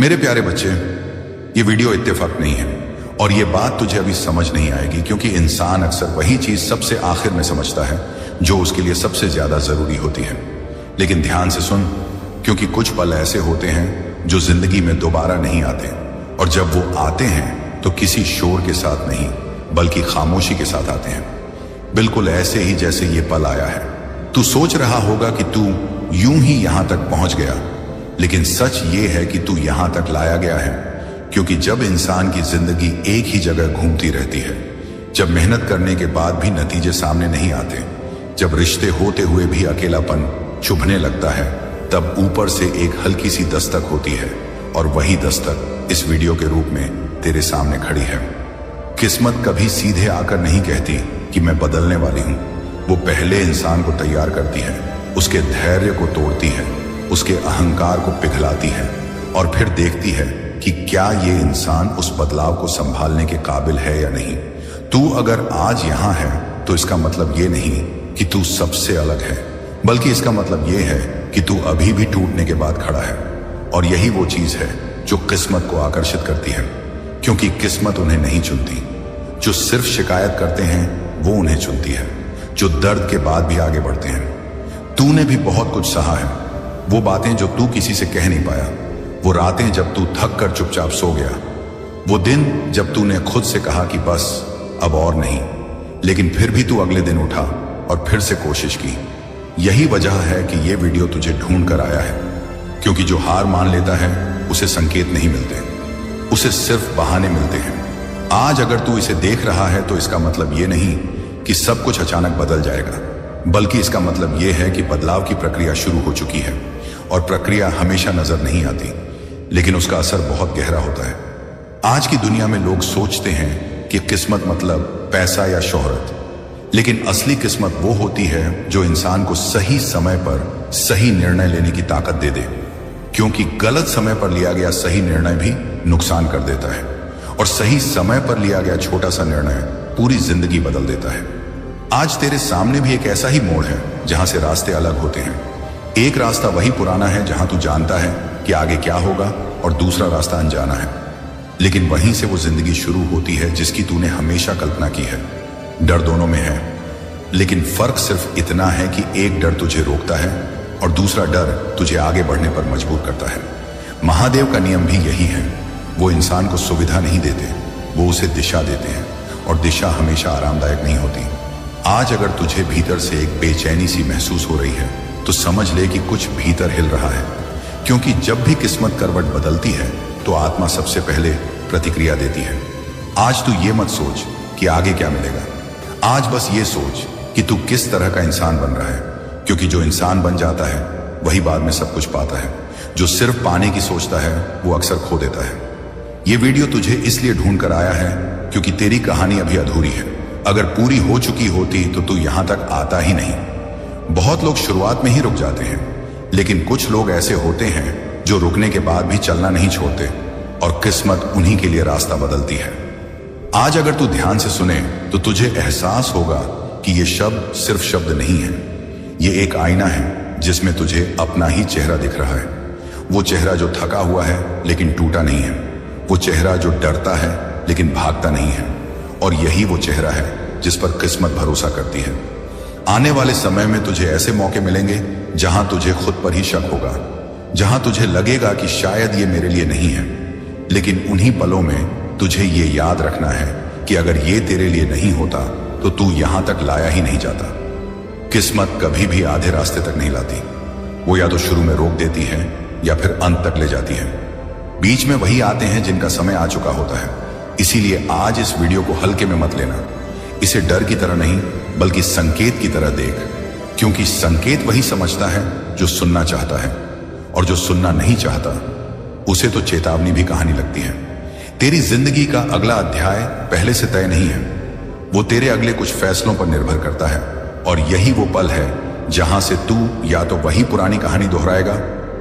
मेरे प्यारे बच्चे, ये वीडियो इत्तेफाक नहीं है और ये बात तुझे अभी समझ नहीं आएगी, क्योंकि इंसान अक्सर वही चीज सबसे आखिर में समझता है जो उसके लिए सबसे ज्यादा जरूरी होती है। लेकिन ध्यान से सुन, क्योंकि कुछ पल ऐसे होते हैं जो जिंदगी में दोबारा नहीं आते, और जब वो आते हैं तो किसी शोर के साथ नहीं बल्कि खामोशी के साथ आते हैं, बिल्कुल ऐसे ही जैसे ये पल आया है। तू सोच रहा होगा कि तू यूं ही यहां तक पहुंच गया, लेकिन सच ये है कि तू यहां तक लाया गया है, क्योंकि जब इंसान की जिंदगी एक ही जगह घूमती रहती है, जब मेहनत करने के बाद भी नतीजे सामने नहीं आते, जब रिश्ते होते हुए भी अकेलापन चुभने लगता है, तब ऊपर से एक हल्की सी दस्तक होती है, और वही दस्तक इस वीडियो के रूप में तेरे सामने खड़ी है। किस्मत कभी सीधे आकर नहीं कहती कि मैं बदलने वाली हूं। वो पहले इंसान को तैयार करती है, उसके धैर्य को तोड़ती है, उसके अहंकार को पिघलाती है, और फिर देखती है कि क्या ये इंसान उस बदलाव को संभालने के काबिल है या नहीं। तू अगर आज यहां है तो इसका मतलब ये नहीं कि तू सबसे अलग है, बल्कि इसका मतलब ये है कि तू अभी भी टूटने के बाद खड़ा है। और यही वो चीज है जो किस्मत को आकर्षित करती है, क्योंकि किस्मत उन्हें नहीं चुनती। जो सिर्फ शिकायत करते हैं वो उन्हें चुनती है, जो दर्द के बाद भी आगे बढ़ते हैं। तूने भी बहुत कुछ सहा है, वो बातें जो तू किसी से कह नहीं पाया, वो रातें जब तू थक कर चुपचाप सो गया, वो दिन जब तूने खुद से कहा कि बस अब और नहीं, लेकिन फिर भी तू अगले दिन उठा और फिर से कोशिश की। यही वजह है कि ये वीडियो तुझे ढूंढ कर आया है, क्योंकि जो हार मान लेता है उसे संकेत नहीं मिलते, उसे सिर्फ बहाने मिलते हैं। आज अगर तू इसे देख रहा है तो इसका मतलब ये नहीं कि सब कुछ अचानक बदल जाएगा, बल्कि इसका मतलब ये है कि बदलाव की प्रक्रिया शुरू हो चुकी है। और प्रक्रिया हमेशा नजर नहीं आती, लेकिन उसका असर बहुत गहरा होता है। आज की दुनिया में लोग सोचते हैं कि किस्मत मतलब पैसा या शोहरत, लेकिन असली किस्मत वो होती है जो इंसान को सही समय पर सही निर्णय लेने की ताकत दे दे, क्योंकि गलत समय पर लिया गया सही निर्णय भी नुकसान कर देता है, और सही समय पर लिया गया छोटा सा निर्णय पूरी जिंदगी बदल देता है। आज तेरे सामने भी एक ऐसा ही मोड़ है जहां से रास्ते अलग होते हैं। एक रास्ता वही पुराना है जहां तू जानता है कि आगे क्या होगा, और दूसरा रास्ता अनजाना है, लेकिन वहीं से वो जिंदगी शुरू होती है जिसकी तूने हमेशा कल्पना की है। डर दोनों में है, लेकिन फर्क सिर्फ इतना है कि एक डर तुझे रोकता है और दूसरा डर तुझे आगे बढ़ने पर मजबूर करता है। महादेव का नियम भी यही है, वो इंसान को सुविधा नहीं देते, वो उसे दिशा देते हैं, और दिशा हमेशा आरामदायक नहीं होती। आज अगर तुझे भीतर से एक बेचैनी सी महसूस हो रही है तो समझ ले कि कुछ भीतर हिल रहा है, क्योंकि जब भी किस्मत करवट बदलती है तो आत्मा सबसे पहले प्रतिक्रिया देती है। आज तू ये मत सोच कि आगे क्या मिलेगा, आज बस ये सोच कि तू किस तरह का इंसान बन रहा है, क्योंकि जो इंसान बन जाता है वही बाद में सब कुछ पाता है। जो सिर्फ पाने की सोचता है वो अक्सर खो देता है। ये वीडियो तुझे इसलिए ढूंढ कर आया है क्योंकि तेरी कहानी अभी अधूरी है। अगर पूरी हो चुकी होती तो तू यहां तक आता ही नहीं। बहुत लोग शुरुआत में ही रुक जाते हैं, लेकिन कुछ लोग ऐसे होते हैं जो रुकने के बाद भी चलना नहीं छोड़ते, और किस्मत उन्हीं के लिए रास्ता बदलती है। आज अगर तू ध्यान से सुने तो तुझे एहसास होगा कि ये शब्द सिर्फ शब्द नहीं है, ये एक आईना है जिसमें तुझे अपना ही चेहरा दिख रहा है। वो चेहरा जो थका हुआ है लेकिन टूटा नहीं है, वो चेहरा जो डरता है लेकिन भागता नहीं है, और यही वो चेहरा है जिस पर किस्मत भरोसा करती है। आने वाले समय में तुझे ऐसे मौके मिलेंगे जहां तुझे खुद पर ही शक होगा, जहां तुझे लगेगा कि शायद ये मेरे लिए नहीं है, लेकिन उन्हीं पलों में तुझे ये याद रखना है कि अगर ये तेरे लिए नहीं होता तो तू यहां तक लाया ही नहीं जाता। किस्मत कभी भी आधे रास्ते तक नहीं लाती, वो या तो शुरू में रोक देती है या फिर अंत तक ले जाती है। बीच में वही आते हैं जिनका समय आ चुका होता है। इसीलिए आज इस वीडियो को हल्के में मत लेना, इसे डर की तरह नहीं बल्कि संकेत की तरह देख, क्योंकि संकेत वही समझता है जो सुनना चाहता है, और जो सुनना नहीं चाहता उसे तो चेतावनी भी कहानी लगती है। तेरी जिंदगी का अगला अध्याय पहले से तय नहीं है, वो तेरे अगले कुछ फैसलों पर निर्भर करता है, और यही वो पल है जहां से तू या तो वही पुरानी कहानी दोहराएगा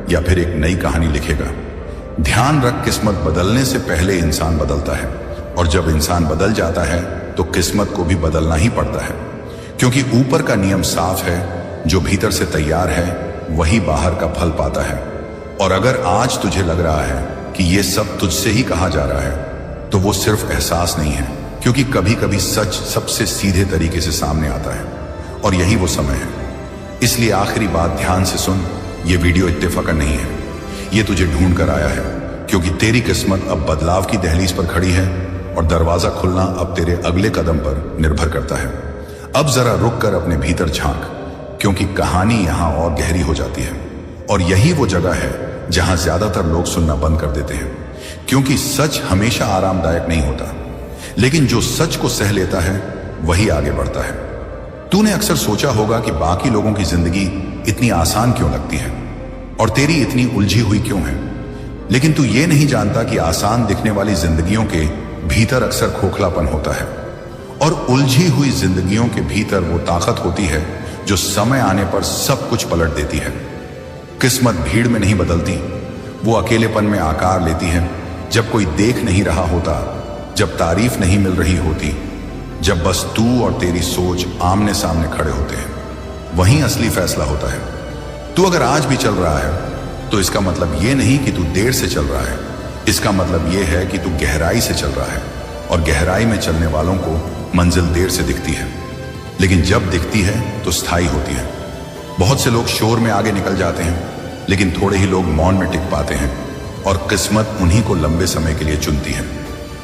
या फिर एक नई कहानी लिखेगा। ध्यान रख, किस्मत बदलने से पहले इंसान बदलता है, और जब इंसान बदल जाता है तो किस्मत को भी बदलना ही पड़ता है, क्योंकि ऊपर का नियम साफ है, जो भीतर से तैयार है वही बाहर का फल पाता है। और अगर आज तुझे लग रहा है कि ये सब तुझसे ही कहा जा रहा है, तो वो सिर्फ एहसास नहीं है, क्योंकि कभी कभी सच सबसे सीधे तरीके से सामने आता है, और यही वो समय है। इसलिए आखिरी बात ध्यान से सुन, ये वीडियो इत्तेफाकन नहीं है, ये तुझे ढूंढ कर आया है, क्योंकि तेरी किस्मत अब बदलाव की दहलीज पर खड़ी है और दरवाजा खुलना अब तेरे अगले कदम पर निर्भर करता है। अब जरा रुक कर अपने भीतर झांक, क्योंकि कहानी यहां और गहरी हो जाती है, और यही वो जगह है जहां ज्यादातर लोग सुनना बंद कर देते हैं, क्योंकि सच हमेशा आरामदायक नहीं होता, लेकिन जो सच को सह लेता है वही आगे बढ़ता है। तूने अक्सर सोचा होगा कि बाकी लोगों की जिंदगी इतनी आसान क्यों लगती है और तेरी इतनी उलझी हुई क्यों है, लेकिन तू ये नहीं जानता कि आसान दिखने वाली जिंदगियों के भीतर अक्सर खोखलापन होता है, और उलझी हुई जिंदगियों के भीतर वो ताकत होती है जो समय आने पर सब कुछ पलट देती है। किस्मत भीड़ में नहीं बदलती, वो अकेलेपन में आकार लेती है, जब कोई देख नहीं रहा होता, जब तारीफ नहीं मिल रही होती, जब बस तू और तेरी सोच आमने सामने खड़े होते हैं, वहीं असली फैसला होता है। तू अगर आज भी चल रहा है तो इसका मतलब ये नहीं कि तू देर से चल रहा है, इसका मतलब ये है कि तू गहराई से चल रहा है, और गहराई में चलने वालों को मंजिल देर से दिखती है, लेकिन जब दिखती है तो स्थायी होती है। बहुत से लोग शोर में आगे निकल जाते हैं, लेकिन थोड़े ही लोग मौन में टिक पाते हैं, और किस्मत उन्हीं को लंबे समय के लिए चुनती है,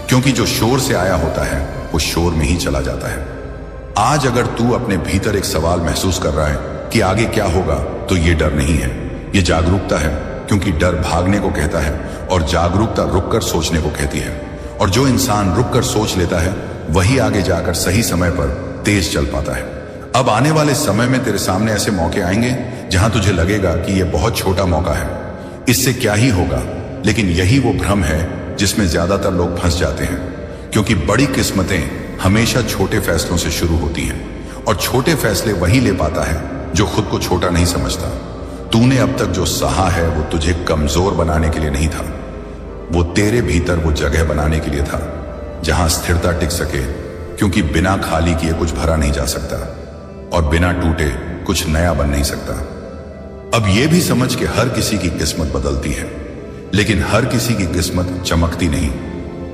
क्योंकि जो शोर से आया होता है वो शोर में ही चला जाता है। आज अगर तू अपने भीतर एक सवाल महसूस कर रहा है कि आगे क्या होगा, तो ये डर नहीं है, ये जागरूकता है, क्योंकि डर भागने को कहता है और जागरूकता रुककर सोचने को कहती है, और जो इंसान रुककर सोच लेता है वही आगे जाकर सही समय पर तेज चल पाता है। अब आने वाले समय में तेरे सामने ऐसे मौके आएंगे जहां तुझे लगेगा कि यह बहुत छोटा मौका है, इससे क्या ही होगा, लेकिन यही वो भ्रम है जिसमें ज्यादातर लोग फंस जाते हैं, क्योंकि बड़ी किस्मतें हमेशा छोटे फैसलों से शुरू होती हैं, और छोटे फैसले वही ले पाता है जो खुद को छोटा नहीं समझता। तूने अब तक जो सहा है वो तुझे कमजोर बनाने के लिए नहीं था, वो तेरे भीतर वो जगह बनाने के लिए था जहां स्थिरता टिक सके, क्योंकि बिना खाली किए कुछ भरा नहीं जा सकता, और बिना टूटे कुछ नया बन नहीं सकता। अब यह भी समझ के हर किसी की किस्मत बदलती है, लेकिन हर किसी की किस्मत चमकती नहीं,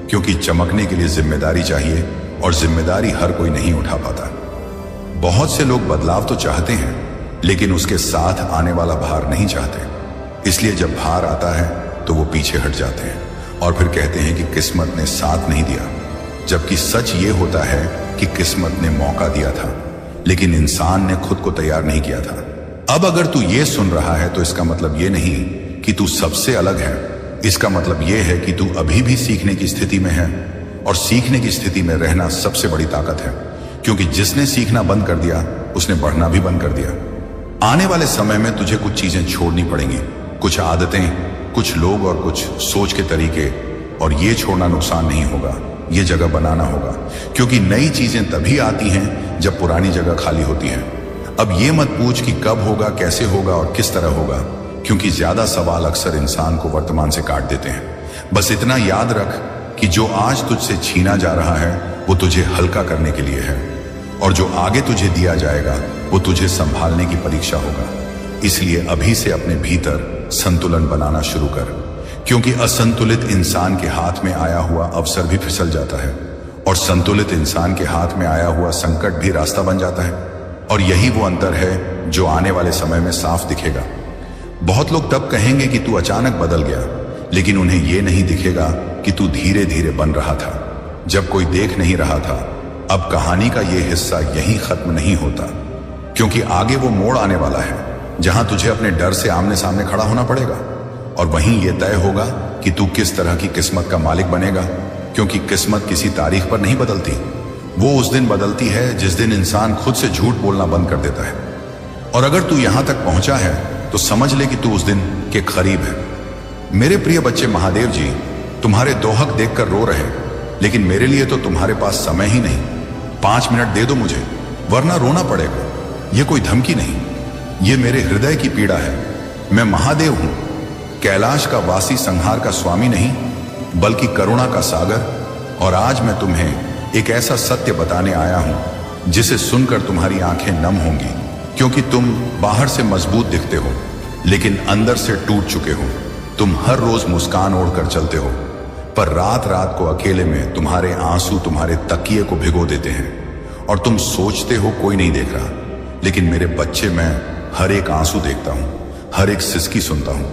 क्योंकि चमकने के लिए जिम्मेदारी चाहिए, और जिम्मेदारी हर कोई नहीं उठा पाता। बहुत से लोग बदलाव तो चाहते हैं, लेकिन उसके साथ आने वाला भार नहीं चाहते, इसलिए जब भार आता है तो वो पीछे हट जाते हैं और फिर कहते हैं कि किस्मत ने साथ नहीं दिया, जबकि सच ये होता है कि किस्मत ने मौका दिया था, लेकिन इंसान ने खुद को तैयार नहीं किया था। अब अगर तू ये सुन रहा है तो इसका मतलब ये नहीं कि तू सबसे अलग है, इसका मतलब ये है कि तू अभी भी सीखने की स्थिति में है, और सीखने की स्थिति में रहना सबसे बड़ी ताकत है, क्योंकि जिसने सीखना बंद कर दिया उसने बढ़ना भी बंद कर दिया। आने वाले समय में तुझे कुछ चीजें छोड़नी पड़ेंगी, कुछ आदतें, कुछ लोग और कुछ सोच के तरीके, और ये छोड़ना नुकसान नहीं होगा, ये जगह बनाना होगा, क्योंकि नई चीजें तभी आती हैं जब पुरानी जगह खाली होती है। अब ये मत पूछ कि कब होगा, कैसे होगा और किस तरह होगा, क्योंकि ज्यादा सवाल अक्सर इंसान को वर्तमान से काट देते हैं। बस इतना याद रख कि जो आज तुझसे छीना जा रहा है वो तुझे हल्का करने के लिए है, और जो आगे तुझे दिया जाएगा वो तुझे संभालने की परीक्षा होगा। इसलिए अभी से अपने भीतर संतुलन बनाना शुरू कर, क्योंकि असंतुलित इंसान के हाथ में आया हुआ अवसर भी फिसल जाता है, और संतुलित इंसान के हाथ में आया हुआ संकट भी रास्ता बन जाता है, और यही वो अंतर है जो आने वाले समय में साफ दिखेगा। बहुत लोग तब कहेंगे कि तू अचानक बदल गया, लेकिन उन्हें यह नहीं दिखेगा कि तू धीरे धीरे बन रहा था, जब कोई देख नहीं रहा था। अब कहानी का यह हिस्सा यहीं खत्म नहीं होता, क्योंकि आगे वो मोड़ आने वाला है जहां तुझे अपने डर से आमने सामने खड़ा होना पड़ेगा, और वहीं यह तय होगा कि तू किस तरह की किस्मत का मालिक बनेगा, क्योंकि किस्मत किसी तारीख पर नहीं बदलती, वो उस दिन बदलती है जिस दिन इंसान खुद से झूठ बोलना बंद कर देता है। और अगर तू यहां तक पहुंचा है तो समझ ले कि तू उस दिन के करीब है। मेरे प्रिय बच्चे, महादेव जी तुम्हारे दोहक देखकर रो रहे, लेकिन मेरे लिए तो तुम्हारे पास समय ही नहीं। 5 मिनट दे दो मुझे, वरना रोना पड़ेगा। ये कोई धमकी नहीं, ये मेरे हृदय की पीड़ा है। मैं महादेव हूं, कैलाश का वासी, संहार का स्वामी नहीं, बल्कि करुणा का सागर। और आज मैं तुम्हें एक ऐसा सत्य बताने आया हूं जिसे सुनकर तुम्हारी आंखें नम होंगी, क्योंकि तुम बाहर से मजबूत दिखते हो लेकिन अंदर से टूट चुके हो। तुम हर रोज मुस्कान ओढ़कर चलते हो, पर रात रात को अकेले में तुम्हारे आंसू तुम्हारे तकिए को भिगो देते हैं और तुम सोचते हो कोई नहीं देख रहा। लेकिन मेरे बच्चे, मैं हर एक आंसू देखता हूं, हर एक सिसकी सुनता हूं।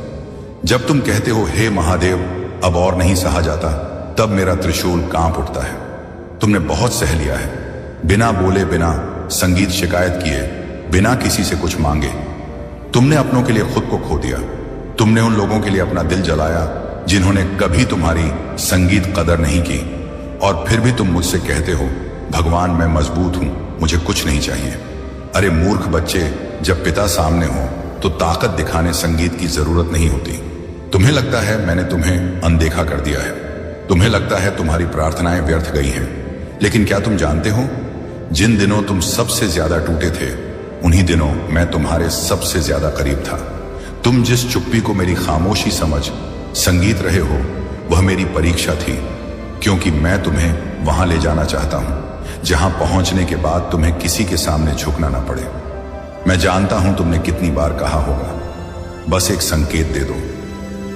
जब तुम कहते हो हे महादेव अब और नहीं सहा जाता, तब मेरा त्रिशूल कांप उठता है। तुमने बहुत सह लिया है, बिना बोले, बिना संगीत शिकायत किए, बिना किसी से कुछ मांगे। तुमने अपनों के लिए खुद को खो दिया। तुमने उन लोगों के लिए अपना दिल जलाया जिन्होंने कभी तुम्हारी संगीत कदर नहीं की। और फिर भी तुम मुझसे कहते हो भगवान मैं मजबूत हूं, मुझे कुछ नहीं चाहिए। अरे मूर्ख बच्चे, जब पिता सामने हो तो ताकत दिखाने संगीत की जरूरत नहीं होती। तुम्हें लगता है मैंने तुम्हें अनदेखा कर दिया है, तुम्हें लगता है तुम्हारी प्रार्थनाएं व्यर्थ गई हैं। लेकिन क्या तुम जानते हो, जिन दिनों तुम सबसे ज्यादा टूटे थे, उन्हीं दिनों मैं तुम्हारे सबसे ज्यादा करीब था। तुम जिस चुप्पी को मेरी खामोशी समझ संगीत रहे हो, वह मेरी परीक्षा थी, क्योंकि मैं तुम्हें वहां ले जाना चाहता हूं जहां पहुंचने के बाद तुम्हें किसी के सामने झुकना ना पड़े। मैं जानता हूं तुमने कितनी बार कहा होगा, बस एक संकेत दे दो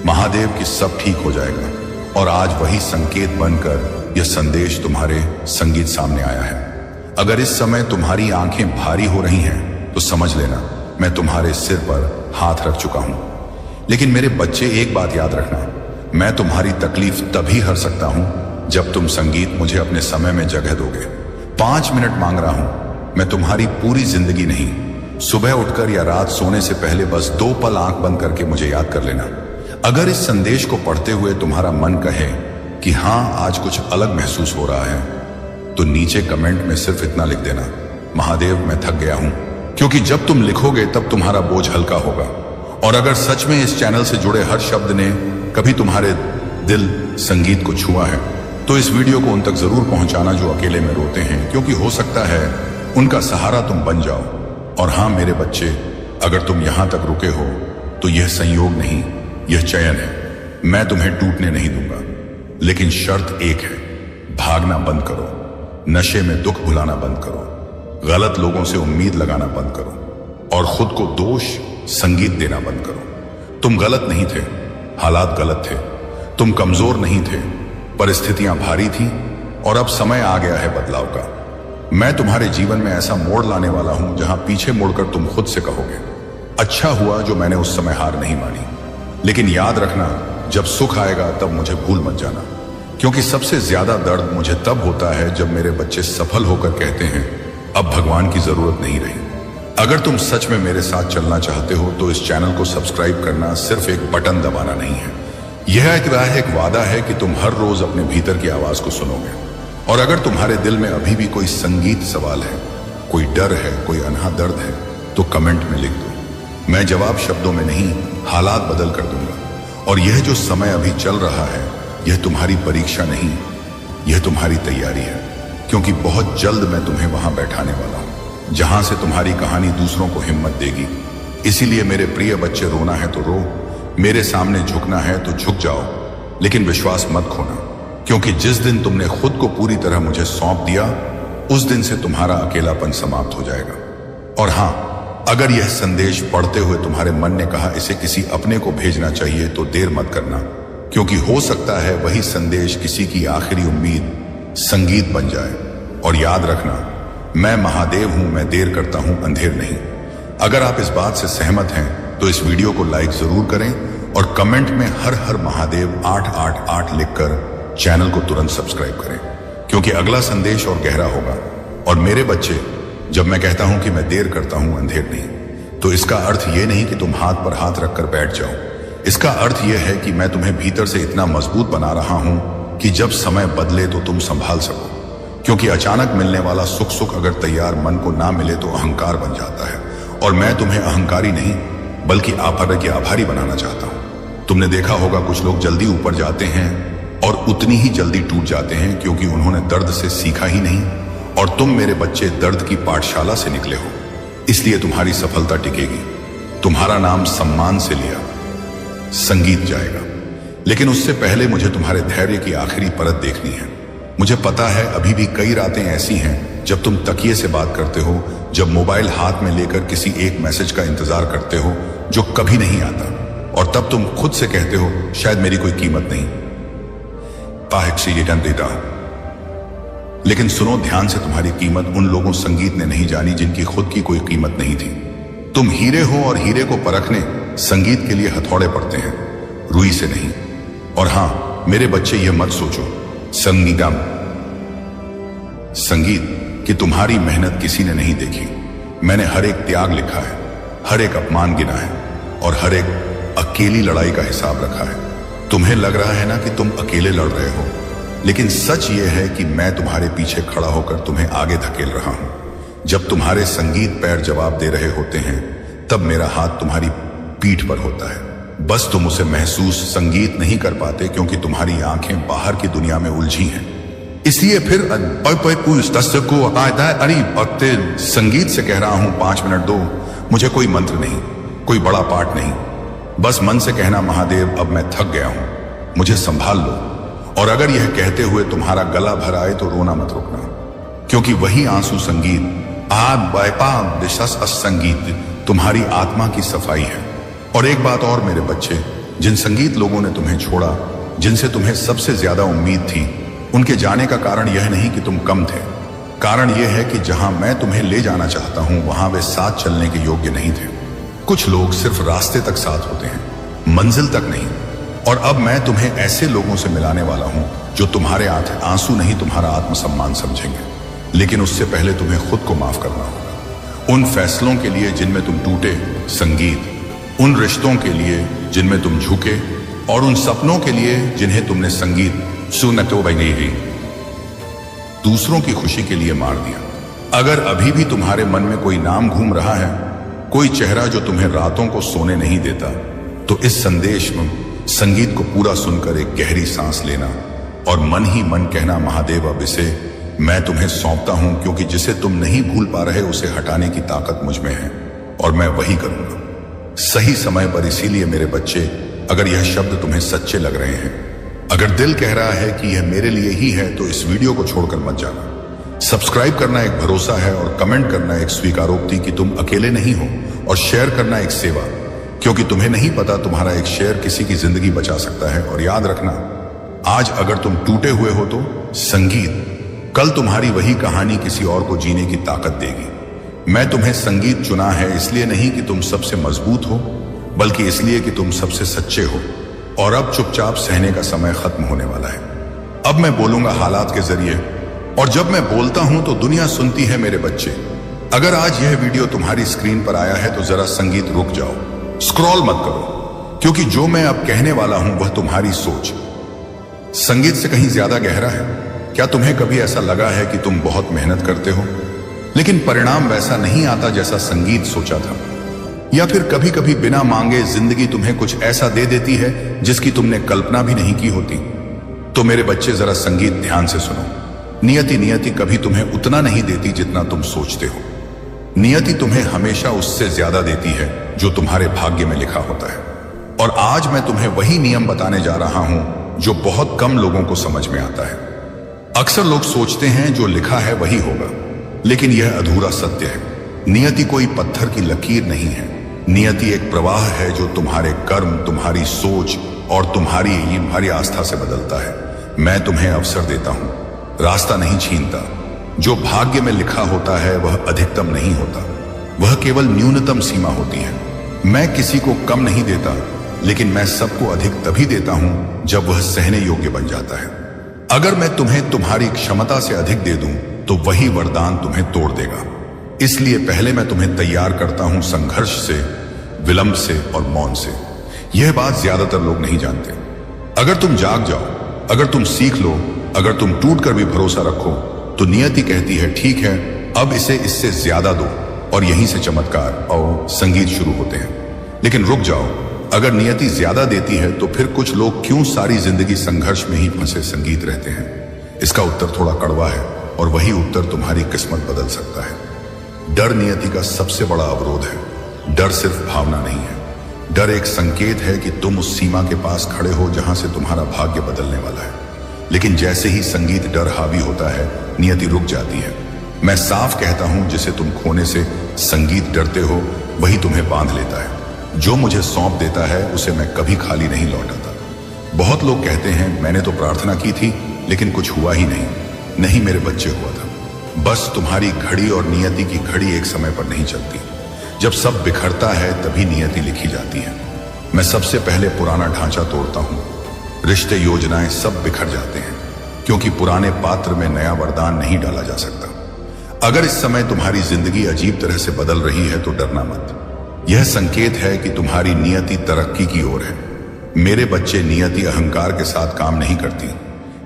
महादेव कि सब ठीक हो जाएगा। और आज वही संकेत बनकर यह संदेश तुम्हारे संगीत सामने आया है। अगर इस समय तुम्हारी आंखें भारी हो रही हैं तो समझ लेना मैं तुम्हारे सिर पर हाथ रख चुका हूं। लेकिन मेरे बच्चे, एक बात याद रखना, मैं तुम्हारी तकलीफ तभी हर सकता हूं जब तुम संगीत मुझे अपने समय में जगह दोगे। 5 मिनट मांग रहा हूं, मैं तुम्हारी पूरी जिंदगी नहीं। सुबह उठकर या रात सोने से पहले बस 2 पल आंख बंद करके मुझे याद कर लेना। अगर इस संदेश को पढ़ते हुए तुम्हारा मन कहे कि हां आज कुछ अलग महसूस हो रहा है, तो नीचे कमेंट में सिर्फ इतना लिख देना, महादेव मैं थक गया हूं। क्योंकि जब तुम लिखोगे तब तुम्हारा बोझ हल्का होगा। और अगर सच में इस चैनल से जुड़े हर शब्द ने कभी तुम्हारे दिल संगीत को छुआ है, तो इस वीडियो को उन तक जरूर पहुंचाना जो अकेले में रोते हैं, क्योंकि हो सकता है उनका सहारा तुम बन जाओ। और हां मेरे बच्चे, अगर तुम यहां तक रुके हो तो यह संयोग नहीं, यह चयन है। मैं तुम्हें टूटने नहीं दूंगा, लेकिन शर्त एक है, भागना बंद करो, नशे में दुख भुलाना बंद करो, गलत लोगों से उम्मीद लगाना बंद करो और खुद को दोष संगीत देना बंद करो। तुम गलत नहीं थे, हालात गलत थे। तुम कमजोर नहीं थे, परिस्थितियां भारी थी और अब समय आ गया है बदलाव का। मैं तुम्हारे जीवन में ऐसा मोड़ लाने वाला हूं जहां पीछे मुड़कर तुम खुद से कहोगे अच्छा हुआ जो मैंने उस समय हार नहीं मानी। लेकिन याद रखना, जब सुख आएगा तब मुझे भूल मत जाना, क्योंकि सबसे ज्यादा दर्द मुझे तब होता है जब मेरे बच्चे सफल होकर कहते हैं अब भगवान की जरूरत नहीं रही। अगर तुम सच में मेरे साथ चलना चाहते हो तो इस चैनल को सब्सक्राइब करना सिर्फ एक बटन दबाना नहीं है, यह एक वादा है कि तुम हर रोज अपने भीतर की आवाज को सुनोगे। और अगर तुम्हारे दिल में अभी भी कोई संगीत सवाल है, कोई डर है, कोई अनहा दर्द है, तो कमेंट में लिख दो। मैं जवाब शब्दों में नहीं, हालात बदल कर दूंगा। और यह जो समय अभी चल रहा है, यह तुम्हारी परीक्षा नहीं, यह तुम्हारी तैयारी है, क्योंकि बहुत जल्द मैं तुम्हें वहां बैठाने वाला हूं जहां से तुम्हारी कहानी दूसरों को हिम्मत देगी। इसीलिए मेरे प्रिय बच्चे, रोना है तो रो, मेरे सामने झुकना है तो झुक जाओ, लेकिन विश्वास मत खोना, क्योंकि जिस दिन तुमने खुद को पूरी तरह मुझे सौंप दिया, उस दिन से तुम्हारा अकेलापन समाप्त हो जाएगा। और हां, अगर यह संदेश पढ़ते हुए तुम्हारे मन ने कहा इसे किसी अपने को भेजना चाहिए, तो देर मत करना, क्योंकि हो सकता है वही संदेश किसी की आखिरी उम्मीद संगीत बन जाए। और याद रखना, मैं महादेव हूं, मैं देर करता हूं, अंधेर नहीं। अगर आप इस बात से सहमत हैं तो इस वीडियो को लाइक जरूर करें और कमेंट में हर हर महादेव 888 लिखकर चैनल को तुरंत सब्सक्राइब करें, क्योंकि अगला संदेश और गहरा होगा। और मेरे बच्चे, जब मैं कहता हूं कि मैं देर करता हूं, अंधेर नहीं, तो इसका अर्थ यह नहीं कि तुम हाथ पर हाथ रखकर बैठ जाओ। इसका अर्थ यह है कि मैं तुम्हें भीतर से इतना मजबूत बना रहा हूं कि जब समय बदले तो तुम संभाल सको। क्योंकि अचानक मिलने वाला सुख अगर तैयार मन को ना मिले तो अहंकार बन जाता है। और मैं तुम्हें अहंकारी नहीं बल्कि आभारी बनाना चाहता हूं। तुमने देखा होगा कुछ लोग जल्दी ऊपर जाते हैं और उतनी ही जल्दी टूट जाते हैं, क्योंकि उन्होंने दर्द से सीखा ही नहीं। और तुम मेरे बच्चे दर्द की पाठशाला से निकले हो, इसलिए तुम्हारी सफलता टिकेगी। तुम्हारा नाम सम्मान से लिया संगीत जाएगा। लेकिन उससे पहले मुझे तुम्हारे धैर्य की आखिरी परत देखनी है। मुझे पता है अभी भी कई रातें ऐसी हैं जब तुम तकिए से बात करते हो, जब मोबाइल हाथ में लेकर किसी एक मैसेज का इंतजार करते हो जो कभी नहीं आता। और तब तुम खुद से कहते हो शायद मेरी कोई कीमत नहीं। ताहिक से ये गन देता। लेकिन सुनो ध्यान से, तुम्हारी कीमत उन लोगों संगीत ने नहीं जानी जिनकी खुद की कोई कीमत नहीं थी। तुम हीरे हो और हीरे को परखने संगीत के लिए हथौड़े पड़ते हैं, रुई से नहीं। और हां मेरे बच्चे, ये मत सोचो संगीत कि तुम्हारी मेहनत किसी ने नहीं देखी। मैंने हर एक त्याग लिखा है, हर एक अपमान गिना है और हर एक अकेली लड़ाई का हिसाब रखा है। तुम्हें लग रहा है ना कि तुम अकेले लड़ रहे हो, लेकिन सच ये है कि मैं तुम्हारे पीछे खड़ा होकर तुम्हें आगे धकेल रहा हूं। जब तुम्हारे संगीत पैर जवाब दे रहे होते हैं तब मेरा हाथ तुम्हारी पीठ पर होता है। बस तुम उसे महसूस संगीत नहीं कर पाते क्योंकि तुम्हारी आंखें बाहर की दुनिया में उलझी हैं। इसलिए फिर संगीत से कह रहा हूं 5 मिनट दो। मुझे कोई मंत्र नहीं, कोई बड़ा पाठ नहीं, बस मन से कहना महादेव अब मैं थक गया हूं, मुझे संभाल लो। और अगर यह कहते हुए तुम्हारा गला भर आए तो रोना मत रोकना, क्योंकि वही आंसू संगीत संगीत तुम्हारी आत्मा की सफाई है। और एक बात और मेरे बच्चे, जिन संगीत लोगों ने तुम्हें छोड़ा, जिनसे तुम्हें सबसे ज्यादा उम्मीद थी, उनके जाने का कारण यह नहीं कि तुम कम थे। कारण यह है कि जहां मैं तुम्हें ले जाना चाहता हूं वहां वे साथ चलने के योग्य नहीं थे। कुछ लोग सिर्फ रास्ते तक साथ होते हैं, मंजिल तक नहीं। और अब मैं तुम्हें ऐसे लोगों से मिलाने वाला हूं जो तुम्हारे आंसू नहीं, तुम्हारा आत्मसम्मान समझेंगे। लेकिन उससे पहले तुम्हें खुद को माफ करना होगा, उन फैसलों के लिए जिनमें तुम टूटे संगीत, उन रिश्तों के लिए जिनमें तुम झुके, और उन सपनों के लिए जिन्हें तुमने संगीत दूसरों की खुशी के लिए मार दिया। अगर अभी भी तुम्हारे मन में कोई नाम घूम रहा है, कोई चेहरा जो तुम्हें रातों को सोने नहीं देता, तो इस संदेश में संगीत को पूरा सुनकर एक गहरी सांस लेना और मन ही मन कहना महादेव अब इसे मैं तुम्हें सौंपता हूं, क्योंकि जिसे तुम नहीं भूल पा रहे उसे हटाने की ताकत मुझ में है और मैं वही करूंगा सही समय पर। इसीलिए मेरे बच्चे, अगर यह शब्द तुम्हें सच्चे लग रहे हैं, अगर दिल कह रहा है कि यह मेरे लिए ही है, तो इस वीडियो को छोड़कर मत जाना। सब्सक्राइब करना एक भरोसा है और कमेंट करना एक स्वीकारोक्ति कि तुम अकेले नहीं हो, और शेयर करना एक सेवा, क्योंकि तुम्हें नहीं पता तुम्हारा एक शेयर किसी की जिंदगी बचा सकता है। और याद रखना, आज अगर तुम टूटे हुए हो तो संगीत कल तुम्हारी वही कहानी किसी और को जीने की ताकत देगी। मैं तुम्हें संगीत चुना है इसलिए नहीं कि तुम सबसे मजबूत हो, बल्कि इसलिए कि तुम सबसे सच्चे हो। और अब चुपचाप सहने का समय खत्म होने वाला है। अब मैं बोलूंगा हालात के जरिए, और जब मैं बोलता हूं तो दुनिया सुनती है मेरे बच्चे। अगर आज यह वीडियो तुम्हारी स्क्रीन पर आया है तो जरा संगीत रुक जाओ, स्क्रॉल मत करो, क्योंकि जो मैं अब कहने वाला हूं वह तुम्हारी सोच संगीत से कहीं ज्यादा गहरा है। क्या तुम्हें कभी ऐसा लगा है कि तुम बहुत मेहनत करते हो, लेकिन परिणाम वैसा नहीं आता जैसा संगीत सोचा था? या फिर कभी कभी बिना मांगे जिंदगी तुम्हें कुछ ऐसा दे देती है जिसकी तुमने कल्पना भी नहीं की होती? तो मेरे बच्चे, जरा संगीत ध्यान से सुनो। नियति कभी तुम्हें उतना नहीं देती जितना तुम सोचते हो। नियति तुम्हें हमेशा उससे ज्यादा देती है जो तुम्हारे भाग्य में लिखा होता है। और आज मैं तुम्हें वही नियम बताने जा रहा हूं जो बहुत कम लोगों को समझ में आता है। अक्सर लोग सोचते हैं जो लिखा है वही होगा, लेकिन यह अधूरा सत्य है। नियति कोई पत्थर की लकीर नहीं है। नियति एक प्रवाह है जो तुम्हारे कर्म, तुम्हारी सोच और तुम्हारी आस्था से बदलता है। मैं तुम्हें अवसर देता हूं, रास्ता नहीं छीनता। जो भाग्य में लिखा होता है वह अधिकतम नहीं होता, वह केवल न्यूनतम सीमा होती है। मैं किसी को कम नहीं देता, लेकिन मैं सबको अधिक तभी देता हूं जब वह सहने योग्य बन जाता है। अगर मैं तुम्हें तुम्हारी क्षमता से अधिक दे दूं तो वही वरदान तुम्हें तोड़ देगा। इसलिए पहले मैं तुम्हें तैयार करता हूं संघर्ष से, विलंब से और मौन से। यह बात ज्यादातर लोग नहीं जानते। अगर तुम जाग जाओ, अगर तुम सीख लो, अगर तुम टूट कर भी भरोसा रखो, तो नियति कहती है ठीक है, अब इसे इससे ज्यादा दो, और यहीं से चमत्कार और संगीत शुरू होते हैं। लेकिन रुक जाओ, अगर नियति ज्यादा देती है तो फिर कुछ लोग क्यों सारी जिंदगी संघर्ष में ही फंसे संगीत रहते हैं? इसका उत्तर थोड़ा कड़वा है, और वही उत्तर तुम्हारी किस्मत बदल सकता है। डर नियति का सबसे बड़ा अवरोध है। डर सिर्फ भावना नहीं है, डर एक संकेत है कि तुम उस सीमा के पास खड़े हो जहां से तुम्हारा भाग्य बदलने वाला है। लेकिन जैसे ही संगीत डर हावी होता है, नियति रुक जाती है। मैं साफ कहता हूं, जिसे तुम खोने से संगीत डरते हो वही तुम्हें बांध लेता है। जो मुझे सौंप देता है उसे मैं कभी खाली नहीं लौटाता। बहुत लोग कहते हैं मैंने तो प्रार्थना की थी लेकिन कुछ हुआ ही नहीं। नहीं मेरे बच्चे, हुआ था। बस तुम्हारी घड़ी और नियति की घड़ी एक समय पर नहीं चलती। जब सब बिखरता है तभी नियति लिखी जाती है। मैं सबसे पहले पुराना ढांचा तोड़ता हूं। रिश्ते, योजनाएं सब बिखर जाते हैं क्योंकि पुराने पात्र में नया वरदान नहीं डाला जा सकता। अगर इस समय तुम्हारी जिंदगी अजीब तरह से बदल रही है तो डरना मत। यह संकेत है कि तुम्हारी नियति तरक्की की ओर है। मेरे बच्चे, नियति अहंकार के साथ काम नहीं करती,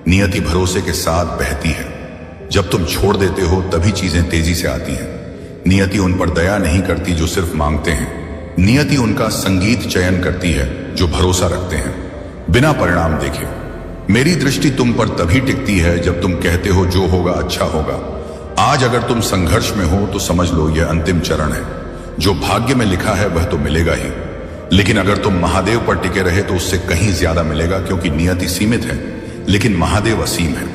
नियति भरोसे के साथ बहती है। जब तुम छोड़ देते हो तभी चीजें तेजी से आती हैं। नियति उन पर दया नहीं करती जो सिर्फ मांगते हैं। नियति उनका संगीत चयन करती है जो भरोसा रखते हैं बिना परिणाम देखे। मेरी दृष्टि तुम पर तभी टिकती है जब तुम कहते हो जो होगा अच्छा होगा। आज अगर तुम संघर्ष में हो तो समझ लो यह अंतिम चरण है। जो भाग्य में लिखा है वह तो मिलेगा ही, लेकिन अगर तुम महादेव पर टिके रहे तो उससे कहीं ज्यादा मिलेगा, क्योंकि नियति सीमित है लेकिन महादेव असीम है।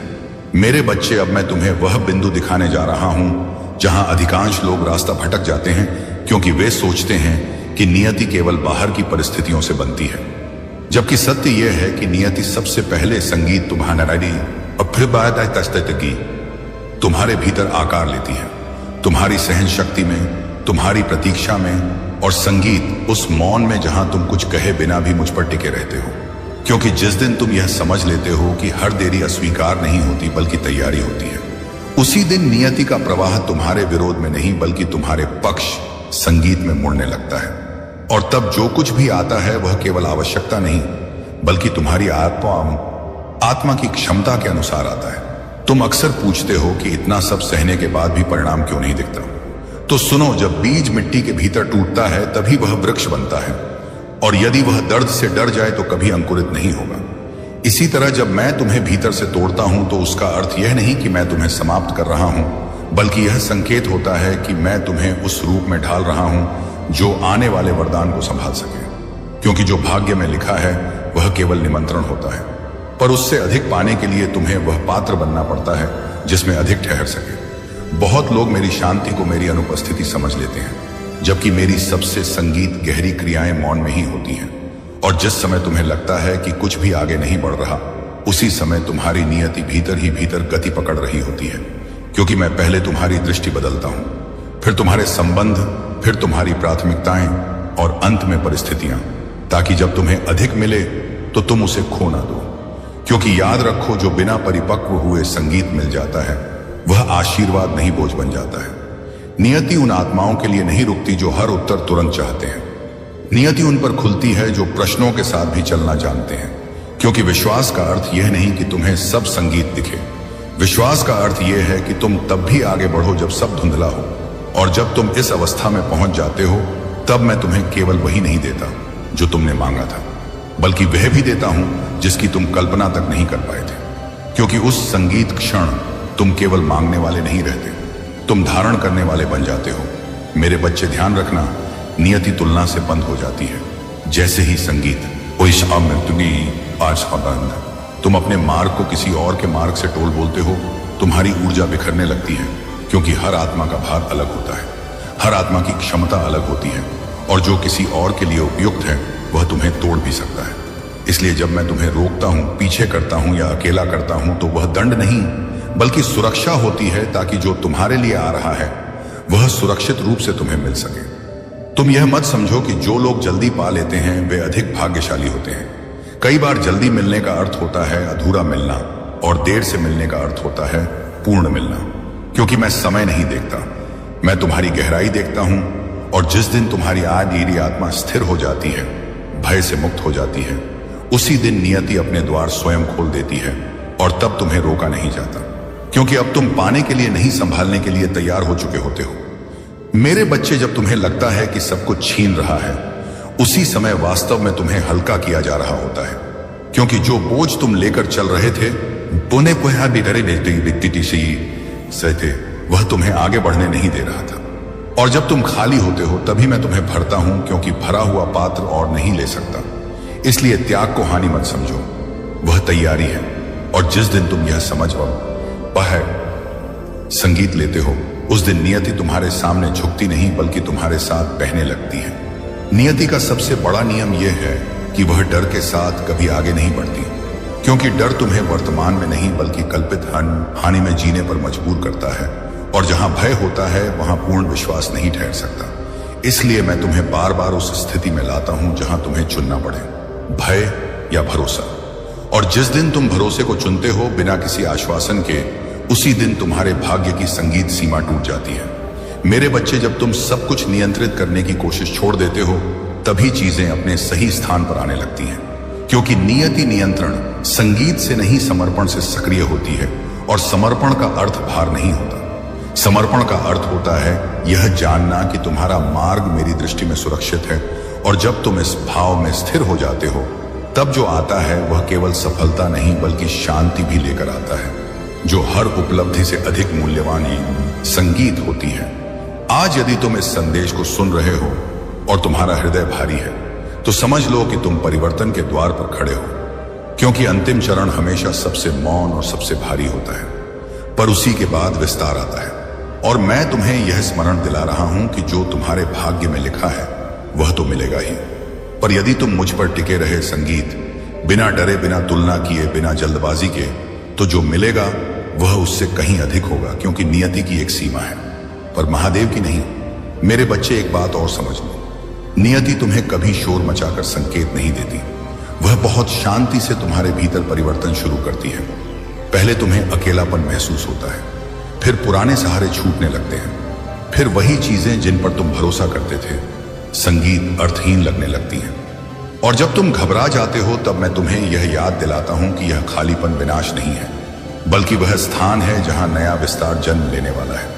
मेरे बच्चे, अब मैं तुम्हें वह बिंदु दिखाने जा रहा हूं जहां अधिकांश लोग रास्ता भटक जाते हैं क्योंकि वे सोचते हैं कि नियति केवल बाहर की परिस्थितियों से बनती है, जबकि सत्य यह है कि नियति सबसे पहले संगीत तुम्हारी और फिर बाद की तुम्हारे भीतर आकार लेती है। तुम्हारी सहन शक्ति में, तुम्हारी प्रतीक्षा में, और संगीत उस मौन में जहां तुम कुछ कहे बिना भी मुझ पर टिके रहते हो। क्योंकि जिस दिन तुम यह समझ लेते हो कि हर देरी अस्वीकार नहीं होती बल्कि तैयारी होती है, उसी दिन नियति का प्रवाह तुम्हारे विरोध में नहीं बल्कि तुम्हारे पक्ष संगीत में मुड़ने लगता है। और तब जो कुछ भी आता है वह केवल आवश्यकता नहीं बल्कि तुम्हारी आत्मा की क्षमता के अनुसार आता है। तुम अक्सर पूछते हो कि इतना सब सहने के बाद भी परिणाम क्यों नहीं दिखता। तो सुनो, जब बीज मिट्टी के भीतर टूटता है तभी वह वृक्ष बनता है, और यदि वह दर्द से डर जाए तो कभी अंकुरित नहीं होगा। इसी तरह जब मैं तुम्हें भीतर से तोड़ता हूं तो उसका अर्थ यह नहीं कि मैं तुम्हें समाप्त कर रहा हूं, बल्कि यह संकेत होता है कि मैं तुम्हें उस रूप में ढाल रहा हूं जो आने वाले वरदान को संभाल सके। क्योंकि जो भाग्य में लिखा है वह केवल निमंत्रण होता है, पर उससे अधिक पाने के लिए तुम्हें वह पात्र बनना पड़ता है जिसमें अधिक ठहर सके। बहुत लोग मेरी शांति को मेरी अनुपस्थिति समझ लेते हैं, जबकि मेरी सबसे संगीत गहरी क्रियाएं मौन में ही होती हैं। और जिस समय तुम्हें लगता है कि कुछ भी आगे नहीं बढ़ रहा, उसी समय तुम्हारी नियति भीतर ही भीतर गति पकड़ रही होती है। क्योंकि मैं पहले तुम्हारी दृष्टि बदलता हूं, फिर तुम्हारे संबंध, फिर तुम्हारी प्राथमिकताएं और अंत में परिस्थितियां, ताकि जब तुम्हें अधिक मिले तो तुम उसे खो ना दो। क्योंकि याद रखो, जो बिना परिपक्व हुए संगीत मिल जाता है वह आशीर्वाद नहीं बोझ बन जाता है। नियति उन आत्माओं के लिए नहीं रुकती जो हर उत्तर तुरंत चाहते हैं। नियति उन पर खुलती है जो प्रश्नों के साथ भी चलना जानते हैं। क्योंकि विश्वास का अर्थ यह नहीं कि तुम्हें सब संगीत दिखे। विश्वास का अर्थ यह है कि तुम तब भी आगे बढ़ो जब सब धुंधला हो। और जब तुम इस अवस्था में पहुंच जाते हो तब मैं तुम्हें केवल वही नहीं देता जो तुमने मांगा था, बल्कि वह भी देता हूं जिसकी तुम कल्पना तक नहीं कर पाए थे। क्योंकि उस संगीत क्षण तुम केवल मांगने वाले नहीं रहते, तुम धारण करने वाले बन जाते हो। मेरे बच्चे, ध्यान रखना, नियति तुलना से बंद हो जाती है। जैसे ही संगीत तुम अपने मार्ग को किसी और के मार्ग से टोल बोलते हो, तुम्हारी ऊर्जा बिखरने लगती है। क्योंकि हर आत्मा का भार अलग होता है, हर आत्मा की क्षमता अलग होती है, और जो किसी और के लिए उपयुक्त है वह तुम्हें तोड़ भी सकता है। इसलिए जब मैं तुम्हें रोकता हूं, पीछे करता हूं या अकेला करता हूं तो वह दंड नहीं बल्कि सुरक्षा होती है, ताकि जो तुम्हारे लिए आ रहा है वह सुरक्षित रूप से तुम्हें मिल सके। तुम यह मत समझो कि जो लोग जल्दी पा लेते हैं वे अधिक भाग्यशाली होते हैं। कई बार जल्दी मिलने का अर्थ होता है अधूरा मिलना, और देर से मिलने का अर्थ होता है पूर्ण मिलना। क्योंकि मैं समय नहीं देखता, मैं तुम्हारी गहराई देखता हूं। और जिस दिन तुम्हारी आधी आत्मा स्थिर हो जाती है, भय से मुक्त हो जाती है, उसी दिन नियति अपने द्वार स्वयं खोल देती है, और तब तुम्हें रोका नहीं जाता। क्योंकि अब तुम पाने के लिए नहीं, संभालने के लिए तैयार हो चुके होते हो। मेरे बच्चे, जब तुम्हें लगता है कि सब कुछ छीन रहा है, उसी समय वास्तव में तुम्हें हल्का किया जा रहा होता है। क्योंकि जो बोझ तुम लेकर चल रहे थे वह तुम्हें आगे बढ़ने नहीं दे रहा था। और जब तुम खाली होते हो तभी मैं तुम्हें भरता हूं, क्योंकि भरा हुआ पात्र और नहीं ले सकता। इसलिए त्याग को हानि मत समझो, वह तैयारी है। और जिस दिन तुम यह समझ वह संगीत लेते हो, उस दिन नियति तुम्हारे सामने झुकती नहीं बल्कि तुम्हारे साथ बहने लगती है। नियति का सबसे बड़ा नियम यह है कि वह डर के साथ कभी आगे नहीं बढ़ती, क्योंकि डर तुम्हें वर्तमान में नहीं बल्कि कल्पित हानि में जीने पर मजबूर करता है, और जहां भय होता है वहां पूर्ण विश्वास नहीं ठहर सकता। इसलिए मैं तुम्हें बार बार उस स्थिति में लाता हूं जहां तुम्हें चुनना पड़े, भय या भरोसा। और जिस दिन तुम भरोसे को चुनते हो बिना किसी आश्वासन के, उसी दिन तुम्हारे भाग्य की संगीत सीमा टूट जाती है। मेरे बच्चे, जब तुम सब कुछ नियंत्रित करने की कोशिश छोड़ देते हो, तभी चीजें अपने सही स्थान पर आने लगती हैं, क्योंकि नियति नियंत्रण संगीत से नहीं समर्पण से सक्रिय होती है, और समर्पण का अर्थ भार नहीं होता। समर्पण का अर्थ होता है यह जानना कि तुम्हारा मार्ग मेरी दृष्टि में सुरक्षित है, और जब तुम इस भाव में स्थिर हो जाते हो, तब जो आता है वह केवल सफलता नहीं बल्कि शांति भी लेकर आता है, जो हर उपलब्धि से अधिक मूल्यवान संगीत होती है। आज यदि तुम इस संदेश को सुन रहे हो और तुम्हारा हृदय भारी है, तो समझ लो कि तुम परिवर्तन के द्वार पर खड़े हो, क्योंकि अंतिम चरण हमेशा सबसे मौन और सबसे भारी होता है, पर उसी के बाद विस्तार आता है। और मैं तुम्हें यह स्मरण दिला रहा हूं कि जो तुम्हारे भाग्य में लिखा है वह तो मिलेगा ही, पर यदि तुम मुझ पर टिके रहे संगीत, बिना डरे, बिना तुलना किए, बिना जल्दबाजी के, तो जो मिलेगा वह उससे कहीं अधिक होगा, क्योंकि नियति की एक सीमा है पर महादेव की नहीं। मेरे बच्चे, एक बात और समझ लो, नियति तुम्हें कभी शोर मचाकर संकेत नहीं देती, वह बहुत शांति से तुम्हारे भीतर परिवर्तन शुरू करती है। पहले तुम्हें अकेलापन महसूस होता है, फिर पुराने सहारे छूटने लगते हैं, फिर वही चीजें जिन पर तुम भरोसा करते थे संगीत अर्थहीन लगने लगती हैं। और जब तुम घबरा जाते हो, तब मैं तुम्हें यह याद दिलाता हूं कि यह खालीपन विनाश नहीं है, बल्कि वह स्थान है जहां नया विस्तार जन्म लेने वाला है।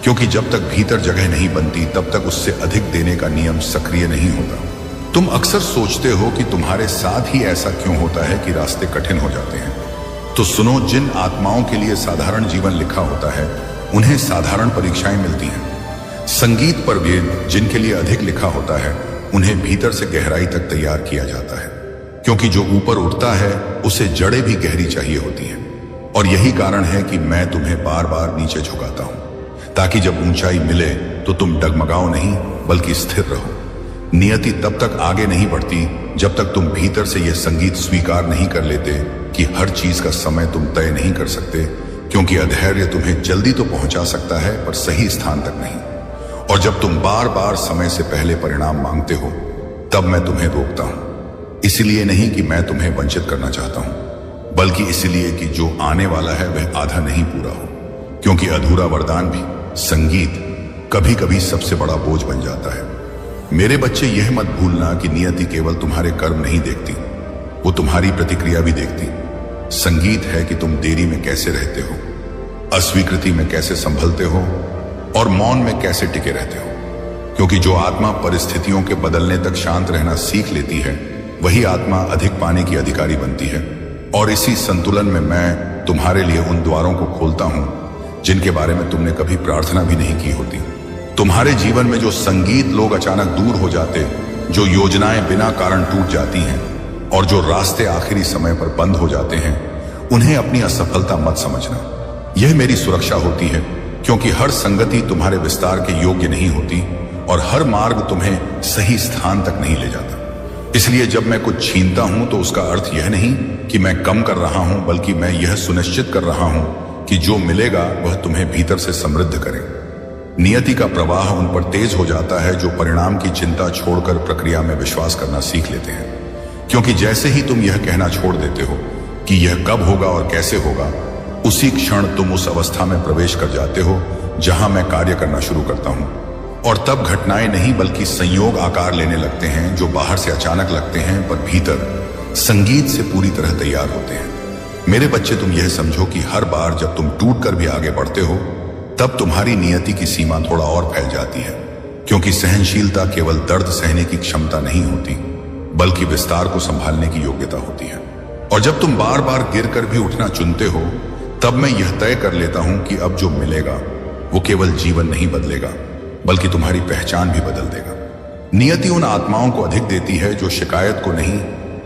क्योंकि जब तक भीतर जगह नहीं बनती, तब तक उससे अधिक देने का नियम सक्रिय नहीं होता। तुम अक्सर सोचते हो कि तुम्हारे साथ ही ऐसा क्यों होता है कि रास्ते कठिन हो जाते हैं। तो सुनो, जिन आत्माओं के लिए साधारण जीवन लिखा होता है उन्हें साधारण परीक्षाएं मिलती हैं। संगीत पर वेद जिनके लिए अधिक लिखा होता है उन्हें भीतर से गहराई तक तैयार किया जाता है, क्योंकि जो ऊपर उठता है उसे जड़ें भी गहरी चाहिए होती हैं। और यही कारण है कि मैं तुम्हें बार बार नीचे झुकाता हूं, ताकि जब ऊंचाई मिले तो तुम डगमगाओ नहीं बल्कि स्थिर रहो। नियति तब तक आगे नहीं बढ़ती जब तक तुम भीतर से यह संगीत स्वीकार नहीं कर लेते कि हर चीज का समय तुम तय नहीं कर सकते, क्योंकि अधैर्य तुम्हें जल्दी तो पहुंचा सकता है पर सही स्थान तक नहीं। और जब तुम बार बार समय से पहले परिणाम मांगते हो, तब मैं तुम्हें रोकता हूं, इसलिए नहीं कि मैं तुम्हें वंचित करना चाहता हूं, बल्कि इसलिए कि जो आने वाला है वह आधा नहीं पूरा हो, क्योंकि अधूरा वरदान भी, संगीत, कभी कभी सबसे बड़ा बोझ बन जाता है। मेरे बच्चे, यह मत भूलना कि नियति केवल तुम्हारे कर्म नहीं देखती, वो तुम्हारी प्रतिक्रिया भी देखती। संगीत है कि तुम देरी में कैसे रहते हो, अस्वीकृति में कैसे संभलते हो, और मौन में कैसे टिके रहते हो। क्योंकि जो आत्मा परिस्थितियों के बदलने तक शांत रहना सीख लेती है, वही आत्मा अधिक पाने की अधिकारी बनती है। और इसी संतुलन में मैं तुम्हारे लिए उन द्वारों को खोलता हूं जिनके बारे में तुमने कभी प्रार्थना भी नहीं की होती। तुम्हारे जीवन में जो संगीत लोग अचानक दूर हो जाते, जो योजनाएं बिना कारण टूट जाती हैं, और जो रास्ते आखिरी समय पर बंद हो जाते हैं, उन्हें अपनी असफलता मत समझना। यह मेरी सुरक्षा होती है, क्योंकि हर संगति तुम्हारे विस्तार के योग्य नहीं होती और हर मार्ग तुम्हें सही स्थान तक नहीं ले जाता। इसलिए जब मैं कुछ छीनता हूं तो उसका अर्थ यह नहीं कि मैं कम कर रहा हूं, बल्कि मैं यह सुनिश्चित कर रहा हूं कि जो मिलेगा वह तुम्हें भीतर से समृद्ध करे। नियति का प्रवाह उन पर तेज हो जाता है जो परिणाम की चिंता छोड़कर प्रक्रिया में विश्वास करना सीख लेते हैं। क्योंकि जैसे ही तुम यह कहना छोड़ देते हो कि यह कब होगा और कैसे होगा, उसी क्षण तुम उस अवस्था में प्रवेश कर जाते हो जहां मैं कार्य करना शुरू करता हूं। और तब घटनाएं नहीं बल्कि संयोग आकार लेने लगते हैं, जो बाहर से अचानक लगते हैं पर भीतर संगीत से पूरी तरह तैयार होते हैं। मेरे बच्चे, तुम यह समझो कि हर बार जब तुम टूट कर भी आगे बढ़ते हो, तब तुम्हारी नियति की सीमा थोड़ा और फैल जाती है। क्योंकि सहनशीलता केवल दर्द सहने की क्षमता नहीं होती, बल्कि विस्तार को संभालने की योग्यता होती है। और जब तुम बार बार गिरकर भी उठना चुनते हो, तब मैं यह तय कर लेता हूं कि अब जो मिलेगा वो केवल जीवन नहीं बदलेगा, बल्कि तुम्हारी पहचान भी बदल देगा। नियति उन आत्माओं को अधिक देती है जो शिकायत को नहीं,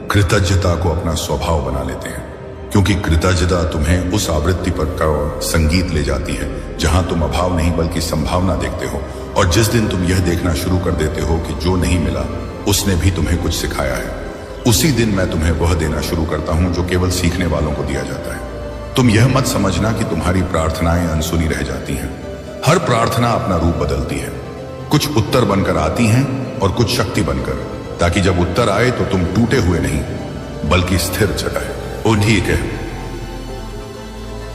कृतज्ञता को अपना स्वभाव बना लेते हैं। क्योंकि कृतज्ञता तुम्हें उस आवृत्ति पर संगीत ले जाती है जहां तुम अभाव नहीं बल्कि संभावना देखते हो, और जिस दिन तुम यह देखना शुरू कर देते हो कि जो नहीं मिला उसने भी तुम्हें कुछ सिखाया है, उसी दिन मैं तुम्हें वह देना शुरू करता हूं जो केवल सीखने वालों को दिया जाता है। तुम यह मत समझना कि तुम्हारी प्रार्थनाएं अनसुनी रह जाती हैं। हर प्रार्थना अपना रूप बदलती है। कुछ उत्तर बनकर आती हैं और कुछ शक्ति बनकर, ताकि जब उत्तर आए तो तुम टूटे हुए नहीं बल्कि स्थिर जगह। ओ ठीक है,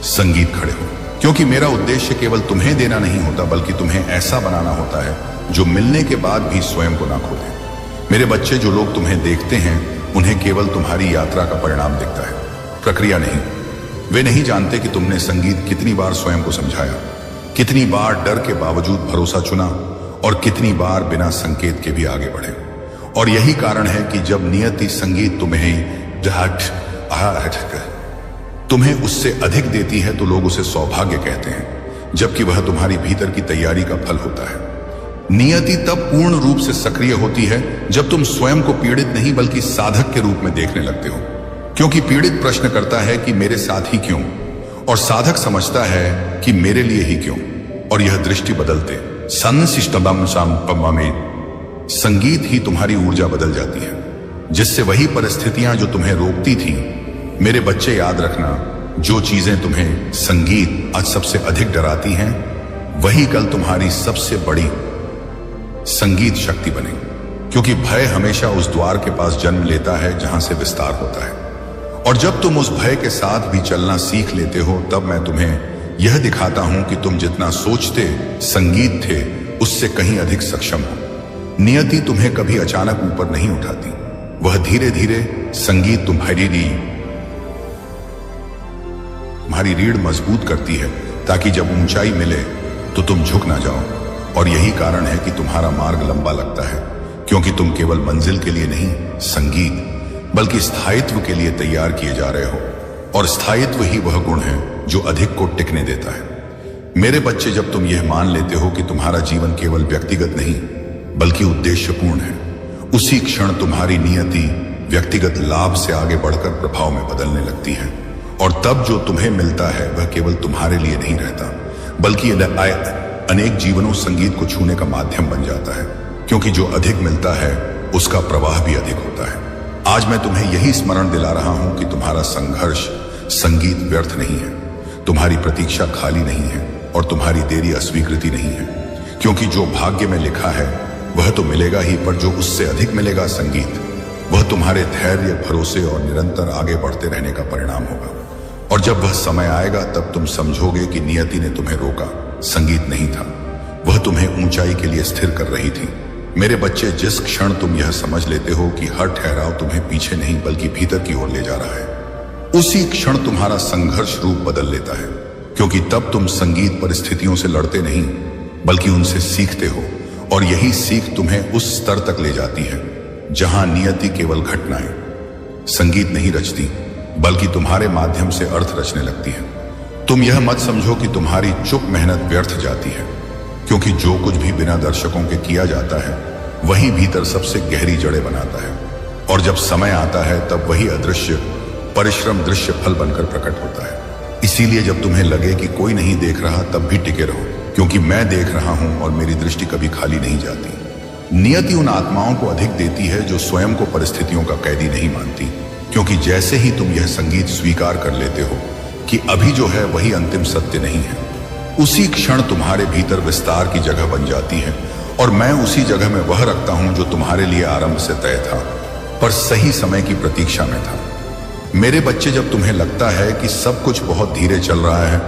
संगीत खड़े हो, क्योंकि मेरा उद्देश्य केवल तुम्हें देना नहीं होता बल्कि तुम्हें ऐसा बनाना होता है जो मिलने के बाद भी स्वयं को ना खो दे। मेरे बच्चे, जो लोग तुम्हें देखते हैं उन्हें केवल तुम्हारी यात्रा का परिणाम दिखता है, प्रक्रिया नहीं। वे नहीं जानते कि तुमने संगीत कितनी बार स्वयं को समझाया, कितनी बार डर के बावजूद भरोसा चुना और कितनी बार बिना संकेत के भी आगे बढ़े। और यही कारण है कि जब नियति संगीत तुम्हें उससे अधिक देती है तो लोग उसे सौभाग्य कहते हैं, जबकि वह तुम्हारी भीतर की तैयारी का फल होता है। नियति तब पूर्ण रूप से सक्रिय होती है जब तुम स्वयं को पीड़ित नहीं बल्कि साधक के रूप में देखने लगते हो, क्योंकि पीड़ित प्रश्न करता है कि मेरे साथ ही क्यों, और साधक समझता है कि मेरे लिए ही क्यों। और यह दृष्टि बदलते संगीत ही तुम्हारी ऊर्जा बदल जाती है, जिससे वही परिस्थितियां जो तुम्हें रोकती थी, मेरे बच्चे याद रखना, जो चीजें तुम्हें संगीत आज सबसे अधिक डराती हैं वही कल तुम्हारी सबसे बड़ी संगीत शक्ति बने। क्योंकि भय हमेशा उस द्वार के पास जन्म लेता है जहां से विस्तार होता है, और जब तुम उस भय के साथ भी चलना सीख लेते हो तब मैं तुम्हें यह दिखाता हूं कि तुम जितना सोचते संगीत थे उससे कहीं अधिक सक्षम हो। नियति तुम्हें कभी अचानक ऊपर नहीं उठाती, वह धीरे धीरे संगीत तुम्हारी रीढ़ मजबूत करती है, ताकि जब ऊंचाई मिले तो तुम झुक ना जाओ। और यही कारण है कि तुम्हारा मार्ग लंबा लगता है, क्योंकि तुम केवल मंजिल के लिए नहीं संगीत बल्कि स्थायित्व के लिए तैयार किए जा रहे हो। और स्थायित्व ही वह गुण है जो अधिक को टिकने देता है। मेरे बच्चे, जब तुम यह मान लेते हो कि तुम्हारा जीवन केवल व्यक्तिगत नहीं बल्कि उद्देश्यपूर्ण है, उसी क्षण तुम्हारी नियति व्यक्तिगत लाभ से आगे बढ़कर प्रभाव में बदलने लगती है। और तब जो तुम्हें मिलता है वह केवल तुम्हारे लिए नहीं रहता बल्कि अनेक जीवनों संगीत को छूने का माध्यम बन जाता है, क्योंकि जो अधिक मिलता है उसका प्रवाह भी अधिक होता है। आज मैं तुम्हें यही स्मरण दिला रहा हूं कि तुम्हारा संघर्ष संगीत व्यर्थ नहीं है, तुम्हारी प्रतीक्षा खाली नहीं है और तुम्हारी देरी अस्वीकृति नहीं है। क्योंकि जो भाग्य में लिखा है वह तो मिलेगा ही, पर जो उससे अधिक मिलेगा संगीत, वह तुम्हारे धैर्य, भरोसे और निरंतर आगे बढ़ते रहने का परिणाम होगा। और जब वह समय आएगा तब तुम समझोगे कि नियति ने तुम्हें रोका, संगीत नहीं था, वह तुम्हें ऊंचाई के लिए स्थिर कर रही थी। मेरे बच्चे, जिस क्षण तुम यह समझ लेते हो कि हर ठहराव तुम्हें पीछे नहीं बल्कि भीतर की ओर ले जा रहा है, उसी क्षण तुम्हारा संघर्ष रूप बदल लेता है। क्योंकि तब तुम संगीत परिस्थितियों से लड़ते नहीं बल्कि उनसे सीखते हो, और यही सीख तुम्हें उस स्तर तक ले जाती है जहां नियति केवल घटनाएं संगीत नहीं रचती बल्कि तुम्हारे माध्यम से अर्थ रचने लगती है। तुम यह मत समझो कि तुम्हारी चुप मेहनत व्यर्थ जाती है, क्योंकि जो कुछ भी बिना दर्शकों के किया जाता है वही भीतर सबसे गहरी जड़ें बनाता है। और जब समय आता है तब वही अदृश्य परिश्रम दृश्य फल बनकर प्रकट होता है। इसीलिए जब तुम्हें लगे कि कोई नहीं देख रहा तब भी टिके रहो, क्योंकि मैं देख रहा हूं और मेरी दृष्टि कभी खाली नहीं जाती। नियति उन आत्माओं को अधिक देती है जो स्वयं को परिस्थितियों का कैदी नहीं मानती, क्योंकि जैसे ही तुम यह संगीत स्वीकार कर लेते हो कि अभी जो है वही अंतिम सत्य नहीं है, उसी क्षण तुम्हारे भीतर विस्तार की जगह बन जाती है। और मैं उसी जगह में वह रखता हूं जो तुम्हारे लिए आरंभ से तय था, पर सही समय की प्रतीक्षा में था। मेरे बच्चे, जब तुम्हें लगता है कि सब कुछ बहुत धीरे चल रहा है,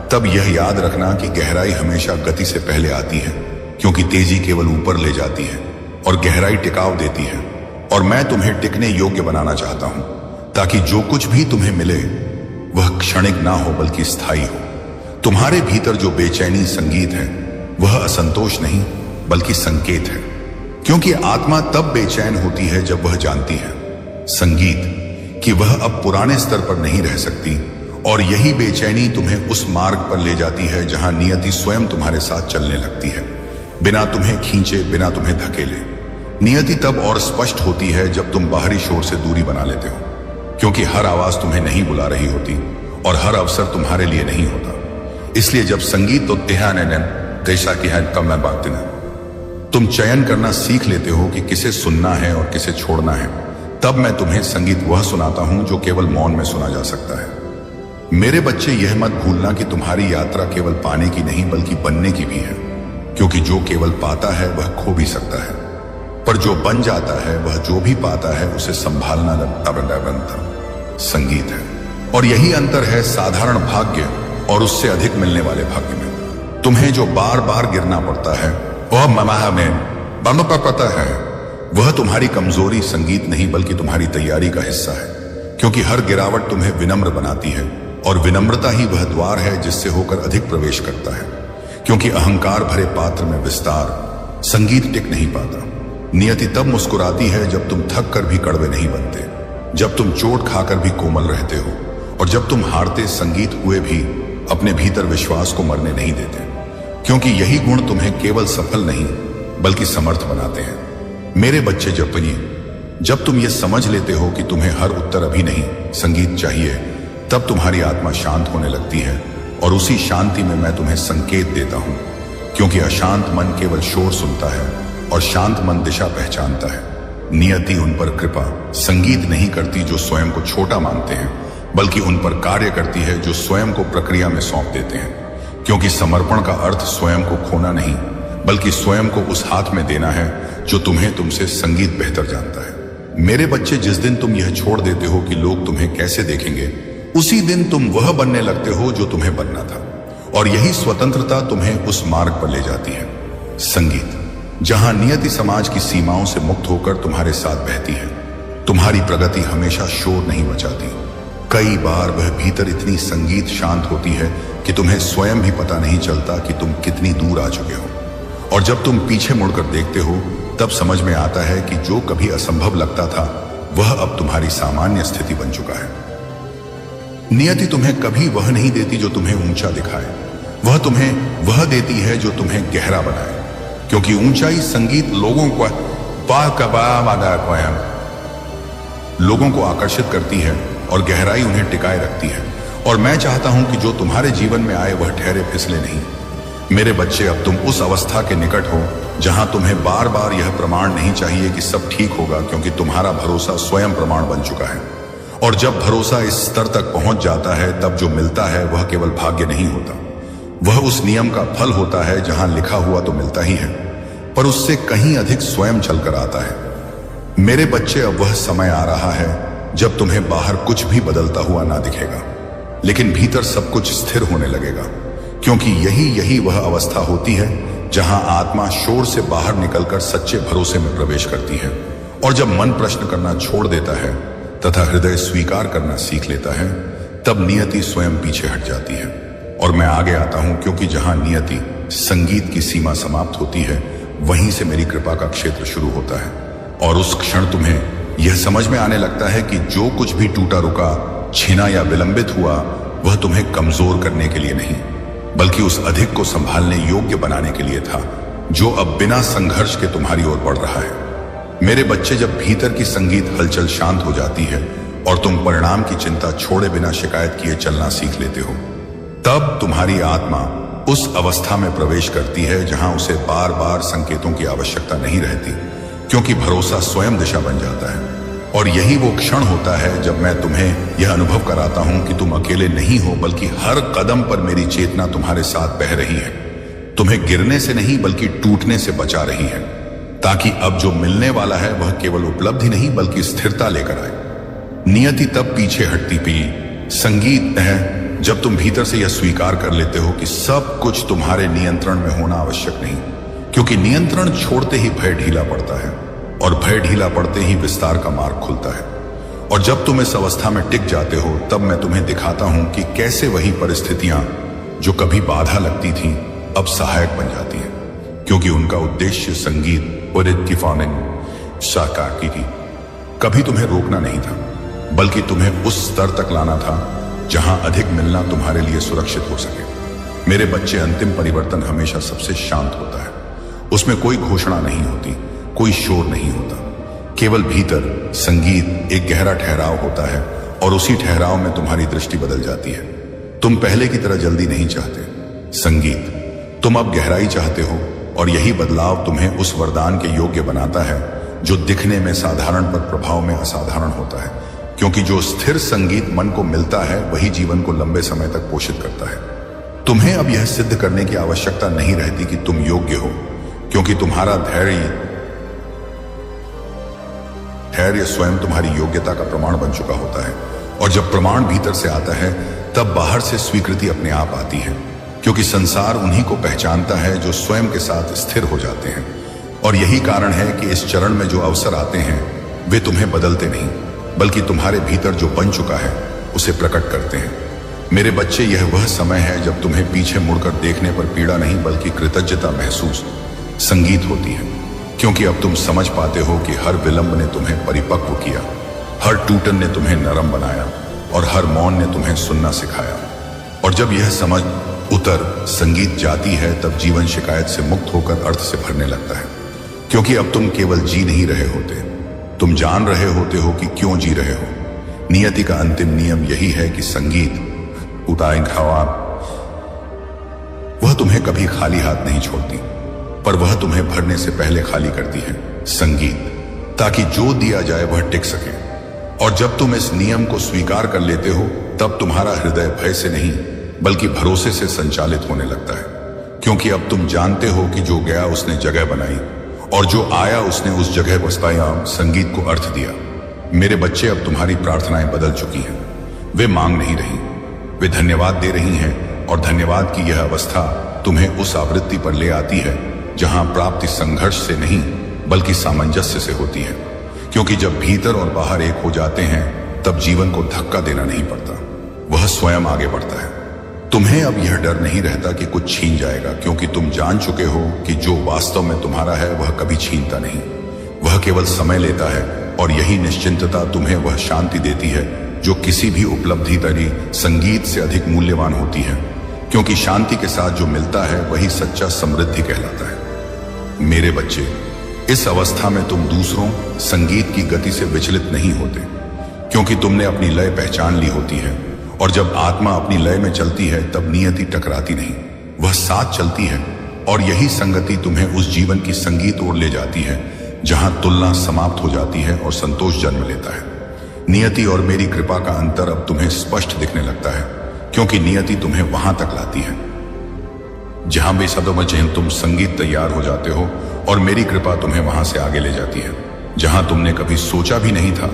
तब यह याद रखना कि गहराई हमेशा गति से पहले आती है, क्योंकि तेजी केवल ऊपर ले जाती है और गहराई टिकाव देती है। और मैं तुम्हें टिकने योग्य बनाना चाहता हूं, ताकि जो कुछ भी तुम्हें मिले वह क्षणिक ना हो बल्कि स्थायी हो। तुम्हारे भीतर जो बेचैनी संगीत है वह असंतोष नहीं बल्कि संकेत है, क्योंकि आत्मा तब बेचैन होती है जब वह जानती है संगीत कि वह अब पुराने स्तर पर नहीं रह सकती। और यही बेचैनी तुम्हें उस मार्ग पर ले जाती है जहां नियति स्वयं तुम्हारे साथ चलने लगती है, बिना तुम्हें खींचे, बिना तुम्हें धकेले। नियति तब और स्पष्ट होती है जब तुम बाहरी शोर से दूरी बना लेते हो, क्योंकि हर आवाज तुम्हें नहीं बुला रही होती और हर अवसर तुम्हारे लिए नहीं होता। इसलिए जब संगीत तो जैसा कि है कम मैं बात तुम चयन करना सीख लेते हो कि किसे सुनना है और किसे छोड़ना है, तब मैं तुम्हें संगीत वह सुनाता हूं जो केवल मौन में सुना जा सकता है। मेरे बच्चे, यह मत भूलना कि तुम्हारी यात्रा केवल पाने की नहीं बल्कि बनने की भी है, क्योंकि जो केवल पाता है वह खो भी सकता है, पर जो बन जाता है वह जो भी पाता है उसे संभालना बनता संगीत है। और यही अंतर है साधारण भाग्य और उससे अधिक मिलने वाले भाग्य में। तुम्हें जो बार बार गिरना पड़ता है वह ममाह में पता है, वह तुम्हारी कमजोरी संगीत नहीं बल्कि तुम्हारी तैयारी का हिस्सा है, क्योंकि हर गिरावट तुम्हें विनम्र बनाती है और विनम्रता ही वह द्वार है जिससे होकर अधिक प्रवेश करता है। क्योंकि अहंकार भरे पात्र में विस्तार संगीत टिक नहीं पाता। नियति तब मुस्कुराती है जब तुम थक कर भी कड़वे नहीं बनते, जब तुम चोट खाकर भी कोमल रहते हो, और जब तुम हारते संगीत हुए भी अपने भीतर विश्वास को मरने नहीं देते, क्योंकि यही गुण तुम्हें केवल सफल नहीं बल्कि समर्थ बनाते हैं। मेरे बच्चे, जब तुम ये समझ लेते हो कि तुम्हें हर उत्तर अभी नहीं संगीत चाहिए, तब तुम्हारी आत्मा शांत होने लगती है, और उसी शांति में मैं तुम्हें संकेत देता हूं, क्योंकि अशांत मन केवल शोर सुनता है और शांत मन दिशा पहचानता है। नियति उन पर कृपा संगीत नहीं करती जो स्वयं को छोटा मानते हैं, बल्कि उन पर कार्य करती है जो स्वयं को प्रक्रिया में सौंप देते हैं, क्योंकि समर्पण का अर्थ स्वयं को खोना नहीं बल्कि स्वयं को उस हाथ में देना है जो तुम्हें तुमसे संगीत बेहतर जानता है। मेरे बच्चे, जिस दिन तुम यह छोड़ देते हो कि लोग तुम्हें कैसे देखेंगे, उसी दिन तुम वह बनने लगते हो जो तुम्हें बनना था, और यही स्वतंत्रता तुम्हें उस मार्ग पर ले जाती है। संगीत, जहां नियति समाज की सीमाओं से मुक्त होकर तुम्हारे साथ बहती है, तुम्हारी प्रगति हमेशा शोर नहीं मचाती। कई बार वह भीतर इतनी संगीत शांत होती है कि तुम्हें स्वयं भी पता नहीं चलता कि तुम कितनी दूर आ चुके हो, और जब तुम पीछे मुड़कर देखते हो तब समझ में आता है कि जो कभी असंभव लगता था वह अब तुम्हारी सामान्य स्थिति बन चुका है। नियति तुम्हें कभी वह नहीं देती जो तुम्हें ऊंचा दिखाए, वह तुम्हें वह देती है जो तुम्हें गहरा बनाए, क्योंकि ऊंचाई संगीत लोगों को आकर्षित करती है और गहराई उन्हें टिकाए रखती है। और मैं चाहता हूं कि जो तुम्हारे जीवन में आए वह ठहरे फिसले नहीं। मेरे बच्चे, अब तुम उस अवस्था के निकट हो जहां तुम्हें बार बार यह प्रमाण नहीं चाहिए कि सब ठीक होगा, क्योंकि तुम्हारा भरोसा स्वयं प्रमाण बन चुका है। और जब भरोसा इस स्तर तक पहुंच जाता है तब जो मिलता है वह केवल भाग्य नहीं होता, वह उस नियम का फल होता है जहां लिखा हुआ तो मिलता ही है, पर उससे कहीं अधिक स्वयं चलकर आता है। मेरे बच्चे, अब वह समय आ रहा है जब तुम्हें बाहर कुछ भी बदलता हुआ ना दिखेगा, लेकिन भीतर सब कुछ स्थिर होने लगेगा, क्योंकि यही वह अवस्था होती है जहां आत्मा शोर से बाहर निकलकर सच्चे भरोसे में प्रवेश करती है। और जब मन प्रश्न करना छोड़ देता है तथा हृदय स्वीकार करना सीख लेता है, तब नियति स्वयं पीछे हट जाती है और मैं आगे आता हूं, क्योंकि जहां नियति संगीत की सीमा समाप्त होती है वहीं से मेरी कृपा का क्षेत्र शुरू होता है। और उस क्षण तुम्हें यह समझ में आने लगता है कि जो कुछ भी टूटा रुका, छीना या विलंबित हुआ, वह तुम्हें कमजोर करने के लिए नहीं बल्कि उस अधिक को संभालने योग्य बनाने के लिए था जो अब बिना संघर्ष के तुम्हारी ओर बढ़ रहा है। मेरे बच्चे, जब भीतर की संगीत हलचल शांत हो जाती है और तुम परिणाम की चिंता छोड़े बिना शिकायत किए चलना सीख लेते हो, तब तुम्हारी आत्मा उस अवस्था में प्रवेश करती है जहां उसे बार बार संकेतों की आवश्यकता नहीं रहती, क्योंकि भरोसा स्वयं दिशा बन जाता है। और यही वो क्षण होता है जब मैं तुम्हें यह अनुभव कराता हूं कि तुम अकेले नहीं हो, बल्कि हर कदम पर मेरी चेतना तुम्हारे साथ बह रही है, तुम्हें गिरने से नहीं बल्कि टूटने से बचा रही है, ताकि अब जो मिलने वाला है वह केवल उपलब्धि नहीं बल्कि स्थिरता लेकर आए। नियति तब पीछे हटती पी संगीत है जब तुम भीतर से यह स्वीकार कर लेते हो कि सब कुछ तुम्हारे नियंत्रण में होना आवश्यक नहीं, क्योंकि नियंत्रण छोड़ते ही भय ढीला पड़ता है और भय ढीला पड़ते ही विस्तार का मार्ग खुलता है। और जब तुम इस अवस्था में टिक जाते हो तब मैं तुम्हें दिखाता हूं कि कैसे वही परिस्थितियां जो कभी बाधा लगती थीं अब सहायक बन जाती हैं, क्योंकि उनका उद्देश्य संगीत की थी। कभी तुम्हें रोकना नहीं था बल्कि तुम्हें उस स्तर तक लाना था जहां अधिक मिलना तुम्हारे लिए सुरक्षित हो सके। मेरे बच्चे, अंतिम परिवर्तन हमेशा सबसे शांत होता है। उसमें कोई घोषणा नहीं होती, कोई शोर नहीं होता, केवल भीतर संगीत एक गहरा ठहराव होता है और उसी ठहराव में तुम्हारी दृष्टि बदल जाती है। तुम पहले की तरह जल्दी नहीं चाहते संगीत, तुम अब गहराई चाहते हो, और यही बदलाव तुम्हें उस वरदान के योग्य बनाता है जो दिखने में साधारण पर प्रभाव में असाधारण होता है। क्योंकि जो स्थिर संगीत मन को मिलता है वही जीवन को लंबे समय तक पोषित करता है। तुम्हें अब यह सिद्ध करने की आवश्यकता नहीं रहती कि तुम योग्य हो, क्योंकि तुम्हारा धैर्य स्वयं तुम्हारी योग्यता का प्रमाण बन चुका होता है। और जब प्रमाण भीतर से आता है तब बाहर से स्वीकृति अपने आप आती है, क्योंकि संसार उन्हीं को पहचानता है जो स्वयं के साथ स्थिर हो जाते हैं। और यही कारण है कि इस चरण में जो अवसर आते हैं वे तुम्हें बदलते नहीं, बल्कि तुम्हारे भीतर जो बन चुका है उसे प्रकट करते हैं। मेरे बच्चे, यह वह समय है जब तुम्हें पीछे मुड़कर देखने पर पीड़ा नहीं बल्कि कृतज्ञता महसूस संगीत होती है, क्योंकि अब तुम समझ पाते हो कि हर विलंब ने तुम्हें परिपक्व किया, हर टूटन ने तुम्हें नरम बनाया और हर मौन ने तुम्हें सुनना सिखाया। और जब यह समझ उतर संगीत जाती है तब जीवन शिकायत से मुक्त होकर अर्थ से भरने लगता है, क्योंकि अब तुम केवल जी नहीं रहे होते, तुम जान रहे होते हो कि क्यों जी रहे हो। नियति का अंतिम नियम यही है कि संगीत वह तुम्हें कभी खाली हाथ नहीं छोड़ती, पर वह तुम्हें भरने से पहले खाली करती है संगीत, ताकि जो दिया जाए वह टिक सके। और जब तुम इस नियम को स्वीकार कर लेते हो तब तुम्हारा हृदय भय से नहीं बल्कि भरोसे से संचालित होने लगता है, क्योंकि अब तुम जानते हो कि जो गया उसने जगह बनाई और जो आया उसने उस जगह बसाया, संगीत को अर्थ दिया। मेरे बच्चे, अब तुम्हारी प्रार्थनाएं बदल चुकी हैं। वे मांग नहीं रही, वे धन्यवाद दे रही हैं। और धन्यवाद की यह अवस्था तुम्हें उस आवृत्ति पर ले आती है जहां प्राप्ति संघर्ष से नहीं बल्कि सामंजस्य से होती है, क्योंकि जब भीतर और बाहर एक हो जाते हैं तब जीवन को धक्का देना नहीं पड़ता, वह स्वयं आगे बढ़ता है। तुम्हें अब यह डर नहीं रहता कि कुछ छीन जाएगा, क्योंकि तुम जान चुके हो कि जो वास्तव में तुम्हारा है वह कभी छीनता नहीं, वह केवल समय लेता है। और यही निश्चिंतता तुम्हें वह शांति देती है जो किसी भी उपलब्धि तरी संगीत से अधिक मूल्यवान होती है, क्योंकि शांति के साथ जो मिलता है वही सच्चा समृद्धि कहलाता है। मेरे बच्चे, इस अवस्था में तुम दूसरों संगीत की गति से विचलित नहीं होते, क्योंकि तुमने अपनी लय पहचान ली होती है। और जब आत्मा अपनी लय में चलती है तब नियति टकराती नहीं, वह साथ चलती है। और यही संगति तुम्हें उस जीवन की संगीत ओर ले जाती है जहां तुलना समाप्त हो जाती है और संतोष जन्म लेता है। नियति और मेरी कृपा का अंतर अब तुम्हें स्पष्ट दिखने लगता है, क्योंकि नियति तुम्हें वहां तक लाती है जहां बेसदोमचेन तुम संगीत तैयार हो जाते हो, और मेरी कृपा तुम्हें वहां से आगे ले जाती है जहां तुमने कभी सोचा भी नहीं था।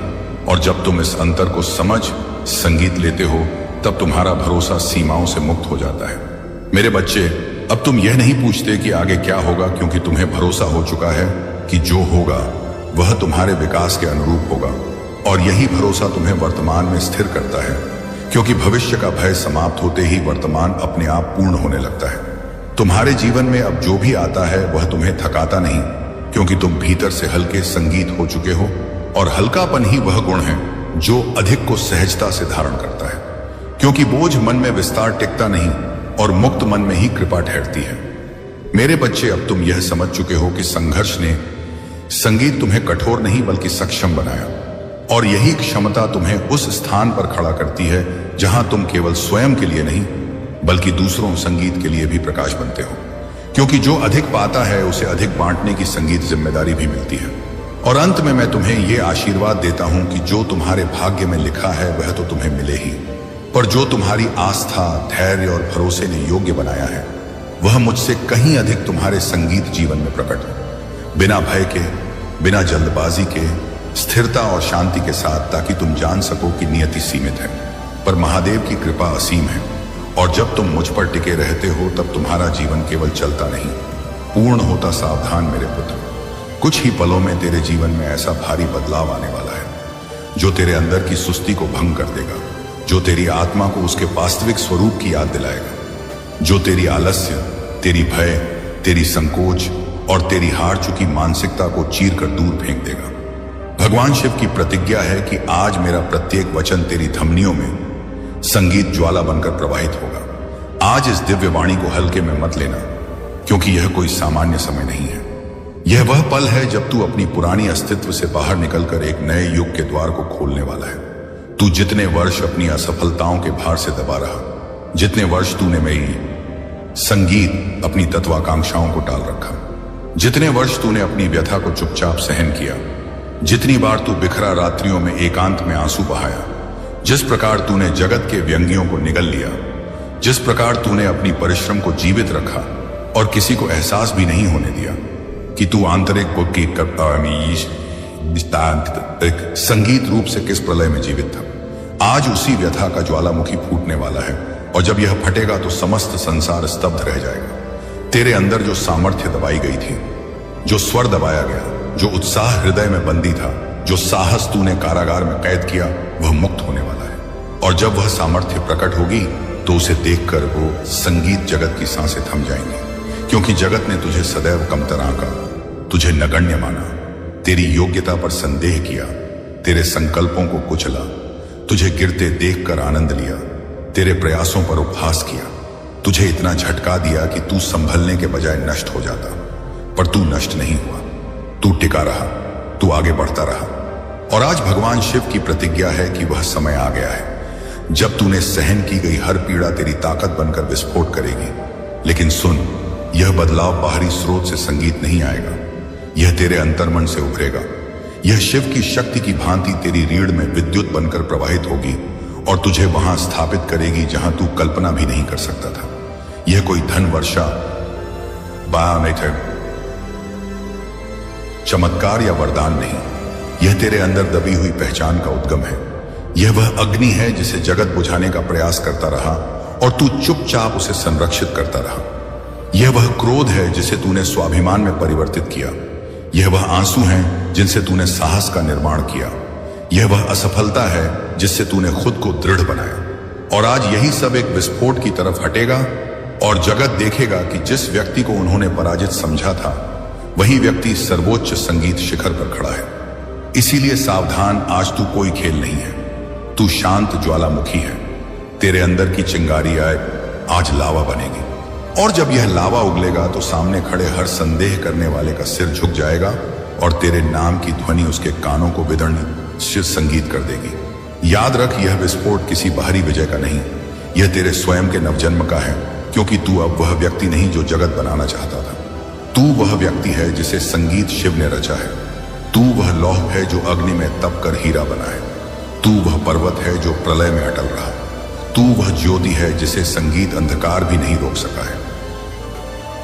और जब तुम इस अंतर को समझ संगीत लेते हो तब तुम्हारा भरोसा सीमाओं से मुक्त हो जाता है। मेरे बच्चे, अब तुम यह नहीं पूछते कि आगे क्या होगा, क्योंकि तुम्हें भरोसा हो चुका है कि जो होगा वह तुम्हारे विकास के अनुरूप होगा। और यही भरोसा तुम्हें वर्तमान में स्थिर करता है, क्योंकि भविष्य का भय समाप्त होते ही वर्तमान अपने आप पूर्ण होने लगता है। तुम्हारे जीवन में अब जो भी आता है वह तुम्हें थकाता नहीं, क्योंकि तुम भीतर से हल्के संगीत हो चुके हो। और हल्कापन ही वह गुण है जो अधिक को सहजता से धारण करता है, क्योंकि बोझ मन में विस्तार टिकता नहीं और मुक्त मन में ही कृपा ठहरती है। मेरे बच्चे, अब तुम यह समझ चुके हो कि संघर्ष ने संगीत तुम्हें कठोर नहीं बल्कि सक्षम बनाया। और यही क्षमता तुम्हें उस स्थान पर खड़ा करती है जहां तुम केवल स्वयं के लिए नहीं बल्कि दूसरों संगीत के लिए भी प्रकाश बनते हो, क्योंकि जो अधिक पाता है उसे अधिक बांटने की संगीत जिम्मेदारी भी मिलती है। और अंत में मैं तुम्हें यह आशीर्वाद देता हूं कि जो तुम्हारे भाग्य में लिखा है वह तो तुम्हें मिले ही, पर जो तुम्हारी आस्था, धैर्य और भरोसे ने योग्य बनाया है वह मुझसे कहीं अधिक तुम्हारे संगीत जीवन में प्रकट हो, बिना भय के, बिना जल्दबाजी के, स्थिरता और शांति के साथ, ताकि तुम जान सको कि नियति सीमित है पर महादेव की कृपा असीम है। और जब तुम मुझ पर टिके रहते हो तब तुम्हारा जीवन केवल चलता नहीं, पूर्ण होता। सावधान मेरे पुत्र, कुछ ही पलों में तेरे जीवन में ऐसा भारी बदलाव आने वाला है जो तेरे अंदर की सुस्ती को भंग कर देगा, जो तेरी आत्मा को उसके वास्तविक स्वरूप की याद दिलाएगा, जो तेरी आलस्य, तेरी भय, तेरी संकोच और तेरी हार चुकी मानसिकता को चीर कर दूर फेंक देगा। भगवान शिव की प्रतिज्ञा है कि आज मेरा प्रत्येक वचन तेरी धमनियों में संगीत ज्वाला बनकर प्रवाहित होगा। आज इस दिव्य वाणी को हल्के में मत लेना, क्योंकि यह कोई सामान्य समय नहीं है। यह वह पल है जब तू अपनी पुरानी अस्तित्व से बाहर निकलकर एक नए युग के द्वार को खोलने वाला है। तू जितने वर्ष अपनी असफलताओं के भार से दबा रहा, जितने वर्ष तूने मेरी संगीत, अपनी तत्वाकांक्षाओं को टाल रखा, जितने वर्ष तूने अपनी व्यथा को चुपचाप सहन किया, जितनी बार तू बिखरा रात्रियों में एकांत में आंसू बहाया, जिस प्रकार तूने जगत के व्यंग्यों को निगल लिया, जिस प्रकार तूने अपनी परिश्रम को जीवित रखा और किसी को एहसास भी नहीं होने दिया कि तू आंतरिक संगीत रूप से किस प्रलय में जीवित था, आज उसी व्यथा का ज्वालामुखी फूटने वाला है। और जब यह फटेगा तो समस्त संसार स्तब्ध रह जाएगा। तेरे अंदर जो सामर्थ्य दबाई गई थी, जो स्वर दबाया गया, जो उत्साह हृदय में बंदी था, जो साहस तूने कारागार में कैद किया, वह मुक्त होने वाला है। और जब वह सामर्थ्य प्रकट होगी तो उसे देखकर वो संगीत जगत की सांसें थम जाएंगी, क्योंकि जगत ने तुझे सदैव कमतर आंका, तुझे नगण्य माना, तेरी योग्यता पर संदेह किया, तेरे संकल्पों को कुचला, तुझे गिरते देखकर आनंद लिया, तेरे प्रयासों पर उपहास किया, तुझे इतना झटका दिया कि तू संभलने के बजाय नष्ट हो जाता। पर तू नष्ट नहीं हुआ, तू टिका रहा, तू आगे बढ़ता रहा। और आज भगवान शिव की प्रतिज्ञा है कि वह समय आ गया है जब तूने सहन की गई हर पीड़ा तेरी ताकत बनकर विस्फोट करेगी। लेकिन सुन, यह बदलाव बाहरी स्रोत से संगीत नहीं आएगा, यह तेरे अंतर्मन से उभरेगा। यह शिव की शक्ति की भांति तेरी रीढ़ में विद्युत बनकर प्रवाहित होगी और तुझे वहां स्थापित करेगी जहां तू कल्पना भी नहीं कर सकता था। यह कोई धन वर्षा, चमत्कार या वरदान नहीं, यह तेरे अंदर दबी हुई पहचान का उद्गम है। यह वह अग्नि है जिसे जगत बुझाने का प्रयास करता रहा और तू चुपचाप उसे संरक्षित करता रहा। यह वह क्रोध है जिसे तूने स्वाभिमान में परिवर्तित किया। यह वह आंसू हैं जिनसे तूने साहस का निर्माण किया। यह वह असफलता है जिससे तूने खुद को दृढ़ बनाया। और आज यही सब एक विस्फोट की तरफ हटेगा और जगत देखेगा कि जिस व्यक्ति को उन्होंने पराजित समझा था, वही व्यक्ति सर्वोच्च संगीत शिखर पर खड़ा है। इसीलिए सावधान, आज तू कोई खेल नहीं है, तू शांत ज्वालामुखी है। तेरे अंदर की चिंगारी आए आज लावा बनेगी, और जब यह लावा उगलेगा तो सामने खड़े हर संदेह करने वाले का सिर झुक जाएगा और तेरे नाम की ध्वनि उसके कानों को विदर्ण शिव संगीत कर देगी। याद रख, यह विस्फोट किसी बाहरी विजय का नहीं, यह तेरे स्वयं के नवजन्म का है, क्योंकि तू अब वह व्यक्ति नहीं जो जगत बनाना चाहता था। तू वह व्यक्ति है जिसे संगीत शिव ने रचा है। तू वह लौह है जो अग्नि में तप कर हीरा बना है। तू वह पर्वत है जो प्रलय में अटल रहा। तू वह ज्योति है जिसे संगीत अंधकार भी नहीं रोक सका है।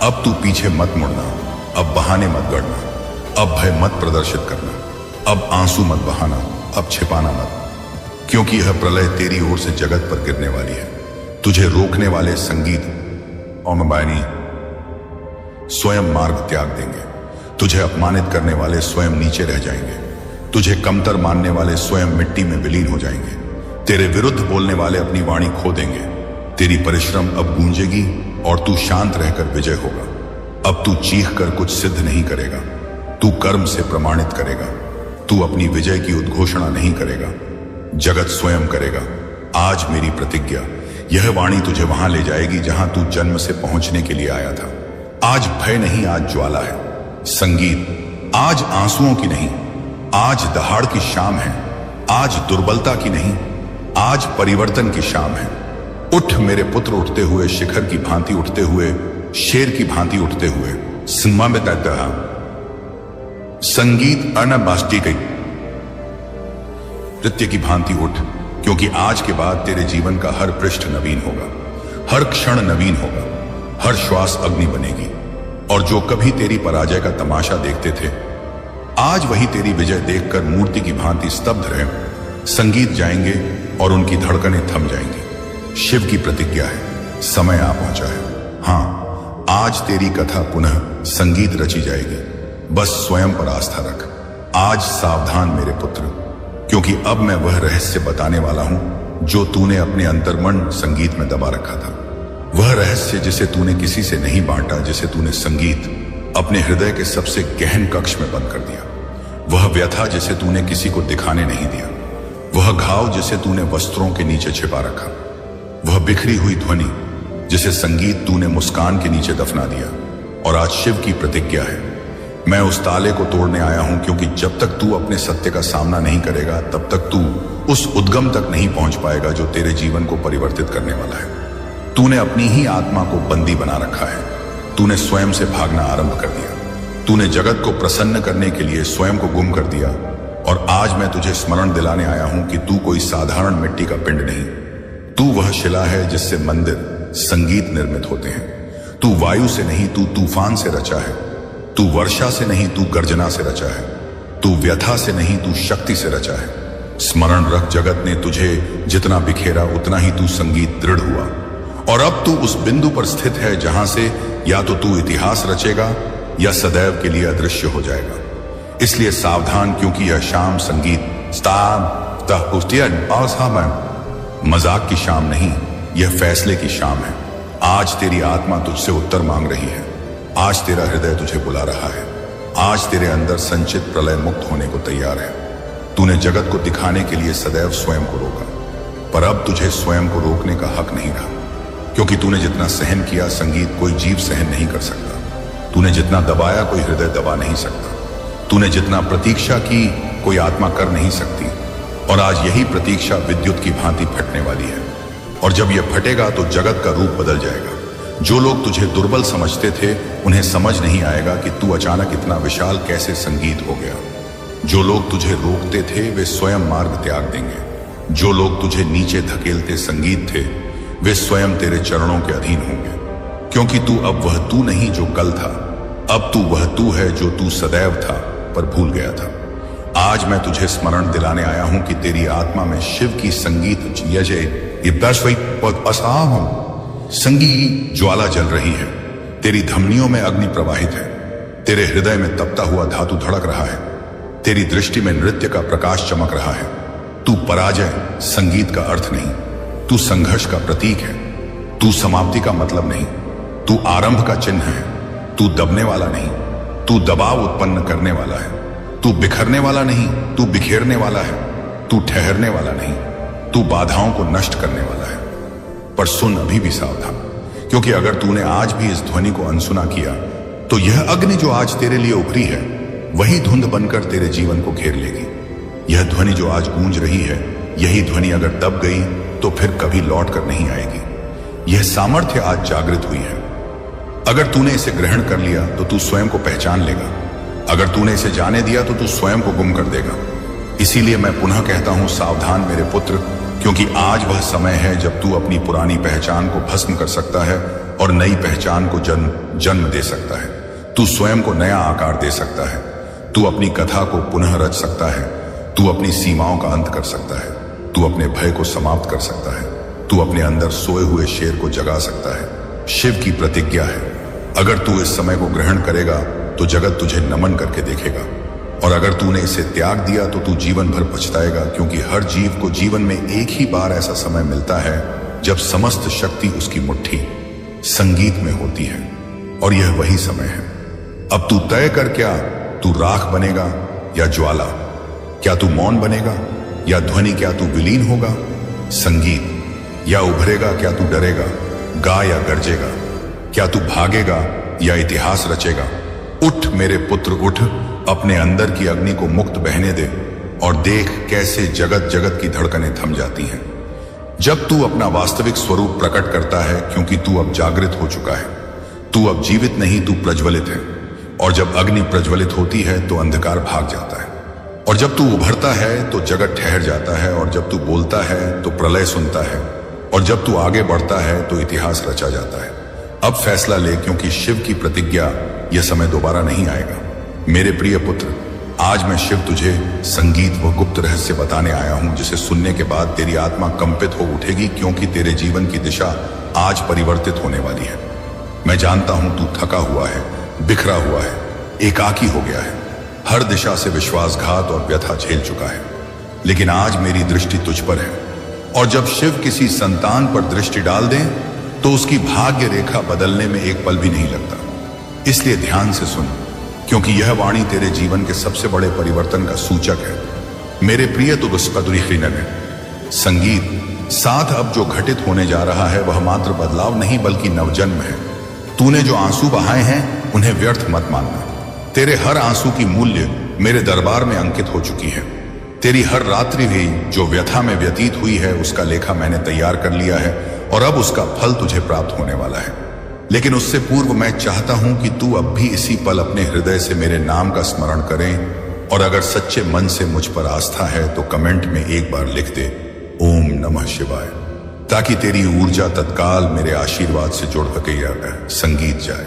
अब तू पीछे मत मुड़ना, अब बहाने मत गढ़ना, अब भय मत प्रदर्शित करना, अब आंसू मत बहाना, अब छिपाना मत, क्योंकि यह प्रलय तेरी ओर से जगत पर गिरने वाली है। तुझे रोकने वाले संगीत ओमबानी स्वयं मार्ग त्याग देंगे। तुझे अपमानित करने वाले स्वयं नीचे रह जाएंगे। तुझे कमतर मानने वाले स्वयं मिट्टी में विलीन हो जाएंगे। तेरे विरुद्ध बोलने वाले अपनी वाणी खो देंगे। तेरी परिश्रम अब गूंजेगी और तू शांत रहकर विजय होगा। अब तू चीख कर कुछ सिद्ध नहीं करेगा, तू कर्म से प्रमाणित करेगा। तू अपनी विजय की उद्घोषणा नहीं करेगा, जगत स्वयं करेगा। आज मेरी प्रतिज्ञा, यह वाणी तुझे वहां ले जाएगी जहां तू जन्म से पहुंचने के लिए आया था। आज भय नहीं, आज ज्वाला है। संगीत आज आंसुओं की नहीं, आज दहाड़ की शाम है। आज दुर्बलता की नहीं, आज परिवर्तन की शाम है। उठ मेरे पुत्र, उठते हुए शिखर की भांति उठते हुए, शेर की भांति उठते हुए। सिम्मा में तैतहा संगीत अनबास्टी गई नृत्य की भांति उठ, क्योंकि आज के बाद तेरे जीवन का हर पृष्ठ नवीन होगा, हर क्षण नवीन होगा, हर श्वास अग्नि बनेगी। और जो कभी तेरी पराजय का तमाशा देखते थे, आज वही तेरी विजय देखकर मूर्ति की भांति स्तब्ध रहे। संगीत जाएंगे और उनकी धड़कनें थम जाएंगी। शिव की प्रतिज्ञा है, समय आ पहुंचा है। हां, आज तेरी कथा पुनः संगीत रची जाएगी। बस स्वयं पर आस्था रख। आज सावधान मेरे पुत्र, क्योंकि अब मैं वह रहस्य बताने वाला हूं जो तूने अपने अंतर्मन संगीत में दबा रखा था। वह रहस्य जिसे तूने किसी से नहीं बांटा, जिसे तूने संगीत अपने हृदय के सबसे गहन कक्ष में बंद कर दिया। वह व्यथा जिसे तूने किसी को दिखाने नहीं दिया। वह घाव जिसे तूने वस्त्रों के नीचे छिपा रखा। वह बिखरी हुई ध्वनि जिसे संगीत तूने मुस्कान के नीचे दफना दिया। और आज शिव की प्रतिज्ञा है, मैं उस ताले को तोड़ने आया हूं, क्योंकि जब तक तू अपने सत्य का सामना नहीं करेगा, तब तक तू उस उद्गम तक नहीं पहुंच पाएगा जो तेरे जीवन को परिवर्तित करने वाला है। तूने अपनी ही आत्मा को बंदी बना रखा है। तूने स्वयं से भागना आरंभ कर दिया। तूने जगत को प्रसन्न करने के लिए स्वयं को गुम कर दिया, और आज मैं तुझे स्मरण दिलाने आया हूं कि तू कोई साधारण मिट्टी का पिंड नहीं। तू वह शिला है जिससे मंदिर, संगीत निर्मित होते हैं। तू वायु से नहीं, तू तूफान से रचा है। तू वर्षा से नहीं, तू गर्जना से रचा है। तू व्यथा से नहीं, तू शक्ति से रचा है। स्मरण रख, जगत ने तुझे जितना बिखेरा उतना ही तू संगीत दृढ़ हुआ, और अब तू उस बिंदु पर स्थित है जहां से या तो तू इतिहास रचेगा या सदैव के लिए अदृश्य हो जाएगा। इसलिए सावधान, क्योंकि यह शाम संगीत मजाक की शाम नहीं, यह फैसले की शाम है। आज तेरी आत्मा तुझसे उत्तर मांग रही है। आज तेरा हृदय तुझे बुला रहा है। आज तेरे अंदर संचित प्रलय मुक्त होने को तैयार है। तूने जगत को दिखाने के लिए सदैव स्वयं को रोका, पर अब तुझे स्वयं को रोकने का हक नहीं रहा, क्योंकि तूने जितना सहन किया संगीत कोई जीव सहन नहीं कर सकता। तूने जितना दबाया कोई हृदय दबा नहीं सकता। तूने जितना प्रतीक्षा की कोई आत्मा कर नहीं सकती। और आज यही प्रतीक्षा विद्युत की भांति फटने वाली है, और जब यह फटेगा तो जगत का रूप बदल जाएगा। जो लोग तुझे दुर्बल समझते थे उन्हें समझ नहीं आएगा कि तू अचानक इतना विशाल कैसे संगीत हो गया। जो लोग तुझे रोकते थे वे स्वयं मार्ग त्याग देंगे। जो लोग तुझे नीचे धकेलते संगीत थे वे स्वयं तेरे चरणों के अधीन होंगे, क्योंकि तू अब वह तू नहीं जो कल था। अब तू वह तू है जो तू सदैव था पर भूल गया था। आज मैं तुझे स्मरण दिलाने आया हूं कि तेरी आत्मा में शिव की संगीत संगीत ज्वाला जल रही है। तेरी धमनियों में अग्नि प्रवाहित है। तेरे हृदय में तपता हुआ धातु धड़क रहा है। तेरी दृष्टि में नृत्य का प्रकाश चमक रहा है। तू पराजय संगीत का अर्थ नहीं, तू संघर्ष का प्रतीक है। तू समाप्ति का मतलब नहीं, तू आरंभ का चिन्ह है। तू दबने वाला नहीं, तू दबाव उत्पन्न करने वाला है। तू बिखरने वाला नहीं, तू बिखेरने वाला है। तू ठहरने वाला नहीं, तू बाधाओं को नष्ट करने वाला है। पर सुन, अभी भी सावधान, क्योंकि अगर तूने आज भी इस ध्वनि को अनसुना किया तो यह अग्नि जो आज तेरे लिए उभरी है वही धुंध बनकर तेरे जीवन को घेर लेगी। यह ध्वनि जो आज गूंज रही है, यही ध्वनि अगर दब गई तो फिर कभी लौट कर नहीं आएगी। यह सामर्थ्य आज जागृत हुई है। अगर तूने इसे ग्रहण कर लिया तो तू स्वयं को पहचान लेगा। अगर तूने इसे जाने दिया तो तू स्वयं को गुम कर देगा। इसीलिए मैं पुनः कहता हूं, सावधान मेरे पुत्र, क्योंकि आज वह समय है जब तू अपनी पुरानी पहचान को भस्म कर सकता है और नई पहचान को जन्म दे सकता है। तू स्वयं को नया आकार दे सकता है। तू अपनी कथा को पुनः रच सकता है। तू अपनी सीमाओं का अंत कर सकता है। तू अपने भय को समाप्त कर सकता है। तू अपने अंदर सोए हुए शेर को जगा सकता है। शिव की प्रतिज्ञा है, अगर तू इस समय को ग्रहण करेगा तो जगत तुझे नमन करके देखेगा, और अगर तूने इसे त्याग दिया तो तू जीवन भर पछताएगा, क्योंकि हर जीव को जीवन में एक ही बार ऐसा समय मिलता है जब समस्त शक्ति उसकी मुट्ठी संगीत में होती है, और यह वही समय है। अब तू तय कर, क्या तू राख बनेगा या ज्वाला? क्या तू मौन बनेगा या ध्वनि? क्या तू विलीन होगा संगीत या उभरेगा? क्या तू डरेगा, गा या गरजेगा? क्या तू भागेगा या इतिहास रचेगा? उठ मेरे पुत्र, उठ, अपने अंदर की अग्नि को मुक्त बहने दे और देख कैसे जगत जगत की धड़कनें थम जाती हैं जब तू अपना वास्तविक स्वरूप प्रकट करता है, क्योंकि तू अब जागृत हो चुका है। तू अब जीवित नहीं, तू प्रज्वलित है, और जब अग्नि प्रज्वलित होती है तो अंधकार भाग जाता है, और जब तू उभरता है तो जगत ठहर जाता है, और जब तू बोलता है तो प्रलय सुनता है, और जब तू आगे बढ़ता है तो इतिहास रचा जाता है। अब फैसला ले, क्योंकि शिव की प्रतिज्ञा यह समय दोबारा नहीं आएगा। मेरे प्रिय पुत्र, आज मैं शिव तुझे संगीत व गुप्त रहस्य बताने आया हूं, जिसे सुनने के बाद तेरी आत्मा कंपित हो उठेगी, क्योंकि तेरे जीवन की दिशा आज परिवर्तित होने वाली है। मैं जानता हूं तू थका हुआ है, बिखरा हुआ है, एकाकी हो गया है, हर दिशा से विश्वासघात और व्यथा झेल चुका है, लेकिन आज मेरी दृष्टि तुझ पर है, और जब शिव किसी संतान पर दृष्टि डाल दें तो उसकी भाग्य रेखा बदलने में एक पल भी नहीं लगता। इसलिए ध्यान से सुन, क्योंकि यह वाणी तेरे जीवन के सबसे बड़े परिवर्तन का सूचक है। मेरे प्रिय संगीत साथ अब जो घटित होने जा रहा है वह मात्र बदलाव नहीं बल्कि नवजन्म है। तूने जो आंसू बहाए हैं उन्हें व्यर्थ मत मानना। तेरे हर आंसू की मूल्य मेरे दरबार में अंकित हो चुकी है। तेरी हर रात्रि भी जो व्यथा में व्यतीत हुई है उसका लेखा मैंने तैयार कर लिया है, और अब उसका फल तुझे प्राप्त होने वाला है। लेकिन उससे पूर्व मैं चाहता हूं कि तू अब भी इसी पल अपने हृदय से मेरे नाम का स्मरण करें, और अगर सच्चे मन से मुझ पर आस्था है तो कमेंट में एक बार लिख दे ओम नमः शिवाय, ताकि तेरी ऊर्जा तत्काल मेरे आशीर्वाद से जुड़ के संगीत जाए।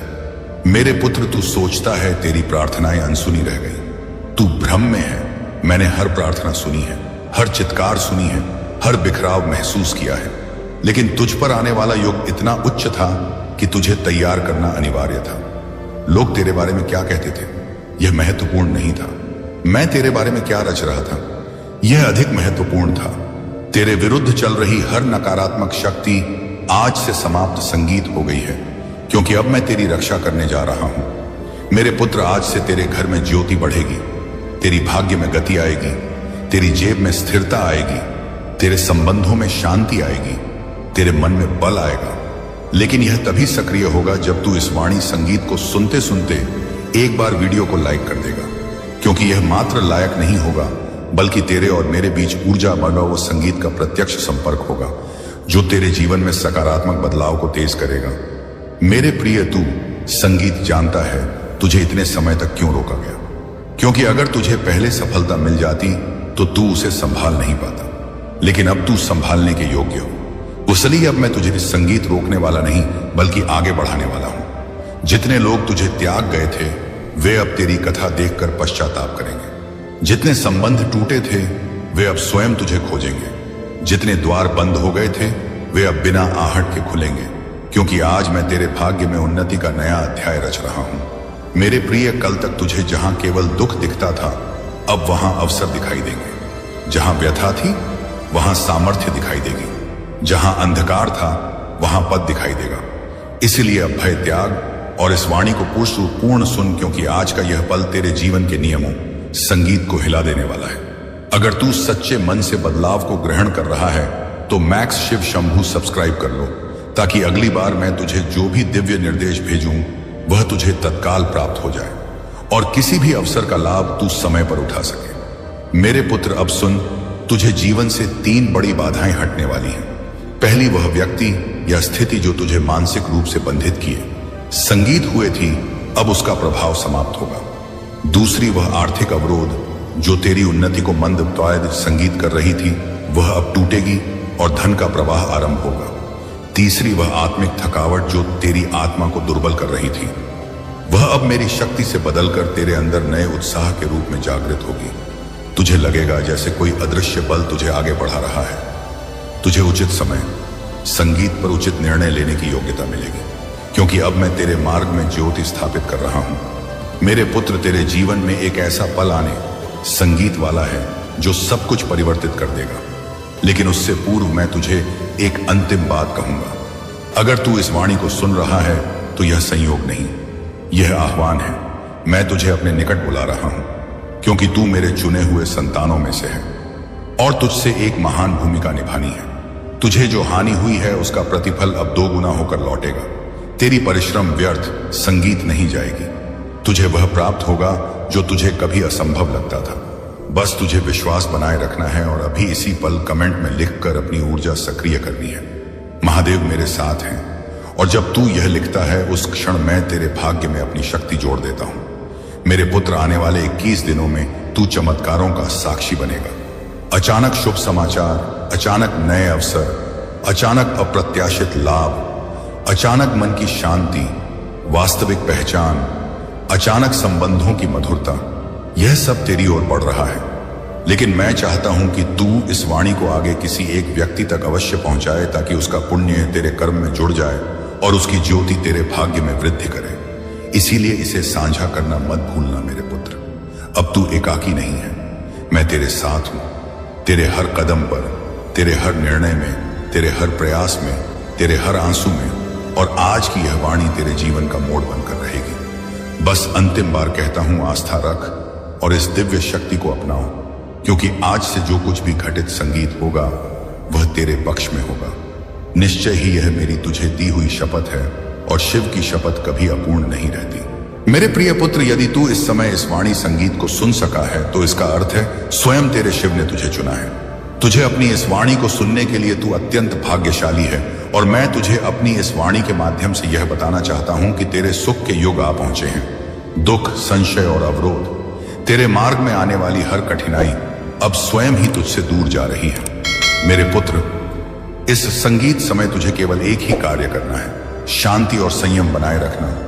मेरे पुत्र, तू सोचता है तेरी प्रार्थनाएं अनसुनी रह गई। तू भ्रम में है। मैंने हर प्रार्थना सुनी है, हर चित्कार सुनी है, हर बिखराव महसूस किया है, लेकिन तुझ पर आने वाला युग इतना उच्च था कि तुझे तैयार करना अनिवार्य था। लोग तेरे बारे में क्या कहते थे यह महत्वपूर्ण नहीं था। मैं तेरे बारे में क्या रच रहा था यह अधिक महत्वपूर्ण था। तेरे विरुद्ध चल रही हर नकारात्मक शक्ति आज से समाप्त संगीत हो गई है, क्योंकि अब मैं तेरी रक्षा करने जा रहा हूं। मेरे पुत्र, आज से तेरे घर में ज्योति बढ़ेगी, तेरी भाग्य में गति आएगी, तेरी जेब में स्थिरता आएगी, तेरे संबंधों में शांति आएगी, तेरे मन में बल आएगा। लेकिन यह तभी सक्रिय होगा जब तू इस वाणी संगीत को सुनते सुनते एक बार वीडियो को लाइक कर देगा, क्योंकि यह मात्र लायक नहीं होगा बल्कि तेरे और मेरे बीच ऊर्जा बना वो संगीत का प्रत्यक्ष संपर्क होगा जो तेरे जीवन में सकारात्मक बदलाव को तेज करेगा। मेरे प्रिय, तू संगीत जानता है तुझे इतने समय तक क्यों रोका गया, क्योंकि अगर तुझे पहले सफलता मिल जाती तो तू उसे संभाल नहीं पाता, लेकिन अब तू संभालने के योग्य हो। इसलिए अब मैं तुझे संगीत रोकने वाला नहीं बल्कि आगे बढ़ाने वाला हूं। जितने लोग तुझे त्याग गए थे वे अब तेरी कथा देखकर पश्चाताप करेंगे। जितने संबंध टूटे थे वे अब स्वयं तुझे खोजेंगे। जितने द्वार बंद हो गए थे वे अब बिना आहट के खुलेंगे, क्योंकि आज मैं तेरे भाग्य में उन्नति का नया अध्याय रच रहा हूं। मेरे प्रिय, कल तक तुझे जहां केवल दुख दिखता था अब वहां अवसर दिखाई देंगे। जहां व्यथा थी वहां सामर्थ्य दिखाई देगी, जहां अंधकार था वहां पद दिखाई देगा। इसलिए अब भय त्याग और इस वाणी को पूर्ण सुन, क्योंकि आज का यह पल तेरे जीवन के नियमों संगीत को हिला देने वाला है। अगर तू सच्चे मन से बदलाव को ग्रहण कर रहा है तो मैक्स शिव शंभू सब्सक्राइब कर लो, ताकि अगली बार मैं तुझे जो भी दिव्य निर्देश भेजूं वह तुझे तत्काल प्राप्त हो जाए और किसी भी अवसर का लाभ तू समय पर उठा सके। मेरे पुत्र, अब सुन, तुझे जीवन से 3 बड़ी बाधाएं हटने वाली हैं। पहली वह व्यक्ति या स्थिति जो तुझे मानसिक रूप से बंधित किए संगीत हुए थी, अब उसका प्रभाव समाप्त होगा। दूसरी वह आर्थिक अवरोध जो तेरी उन्नति को मंद संगीत कर रही थी, वह अब टूटेगी और धन का प्रवाह आरंभ होगा। तीसरी वह आत्मिक थकावट जो तेरी आत्मा को दुर्बल कर रही थी, वह अब मेरी शक्ति से बदलकर तेरे अंदर नए उत्साह के रूप में जागृत होगी। तुझे लगेगा जैसे कोई अदृश्य बल तुझे आगे बढ़ा रहा है। तुझे उचित समय, संगीत पर उचित निर्णय लेने की योग्यता मिलेगी, क्योंकि अब मैं तेरे मार्ग में ज्योति स्थापित कर रहा हूं। मेरे पुत्र, तेरे जीवन में एक ऐसा पल आने संगीत वाला है जो सब कुछ परिवर्तित कर देगा। लेकिन उससे पूर्व मैं तुझे एक अंतिम बात कहूंगा। अगर तू इस वाणी को सुन रहा है तो यह संयोग नहीं, यह आह्वान है। मैं तुझे अपने निकट बुला रहा हूं, क्योंकि तू मेरे चुने हुए संतानों में से है और तुझसे एक महान भूमिका निभानी है। तुझे जो हानि हुई है उसका प्रतिफल अब 2 गुना होकर लौटेगा। तेरी परिश्रम व्यर्थ संगीत नहीं जाएगी। तुझे वह प्राप्त होगा जो तुझे कभी असंभव लगता था। बस तुझे विश्वास बनाए रखना है और अभी इसी पल कमेंट में लिखकर अपनी ऊर्जा सक्रिय करनी है। महादेव मेरे साथ हैं, और जब तू यह लिखता है उस क्षण मैं तेरे भाग्य में अपनी शक्ति जोड़ देता हूं। मेरे पुत्र, आने वाले 21 दिनों में तू चमत्कारों का साक्षी बनेगा। अचानक शुभ समाचार, अचानक नए अवसर, अचानक अप्रत्याशित लाभ, अचानक मन की शांति, वास्तविक पहचान, अचानक संबंधों की मधुरता, यह सब तेरी ओर बढ़ रहा है। लेकिन मैं चाहता हूं कि तू इस वाणी को आगे किसी एक व्यक्ति तक अवश्य पहुंचाए, ताकि उसका पुण्य तेरे कर्म में जुड़ जाए और उसकी ज्योति तेरे भाग्य में वृद्धि करे। इसीलिए इसे साझा करना मत भूलना मेरे पुत्र। अब तू एकाकी नहीं है, मैं तेरे साथ हूं। तेरे हर कदम पर, तेरे हर निर्णय में, तेरे हर प्रयास में, तेरे हर आंसू में, और आज की यह वाणी तेरे जीवन का मोड़ बनकर रहेगी। बस अंतिम बार कहता हूं, आस्था रख और इस दिव्य शक्ति को अपनाओ, क्योंकि आज से जो कुछ भी घटित संगीत होगा वह तेरे पक्ष में होगा। निश्चय ही यह मेरी तुझे दी हुई शपथ है, और शिव की शपथ कभी अपूर्ण नहीं रहती। मेरे प्रिय पुत्र, यदि तू इस समय इस वाणी संगीत को सुन सका है तो इसका अर्थ है स्वयं तेरे शिव ने तुझे चुना है। तुझे अपनी इस वाणी को सुनने के लिए तू अत्यंत भाग्यशाली है, और मैं तुझे अपनी इस वाणी के माध्यम से यह बताना चाहता हूं कि तेरे सुख के युग आ पहुंचे हैं। दुख, संशय और अवरोध, तेरे मार्ग में आने वाली हर कठिनाई अब स्वयं ही तुझसे दूर जा रही है। मेरे पुत्र, इस संगीत समय तुझे केवल एक ही कार्य करना है, शांति और संयम बनाए रखना।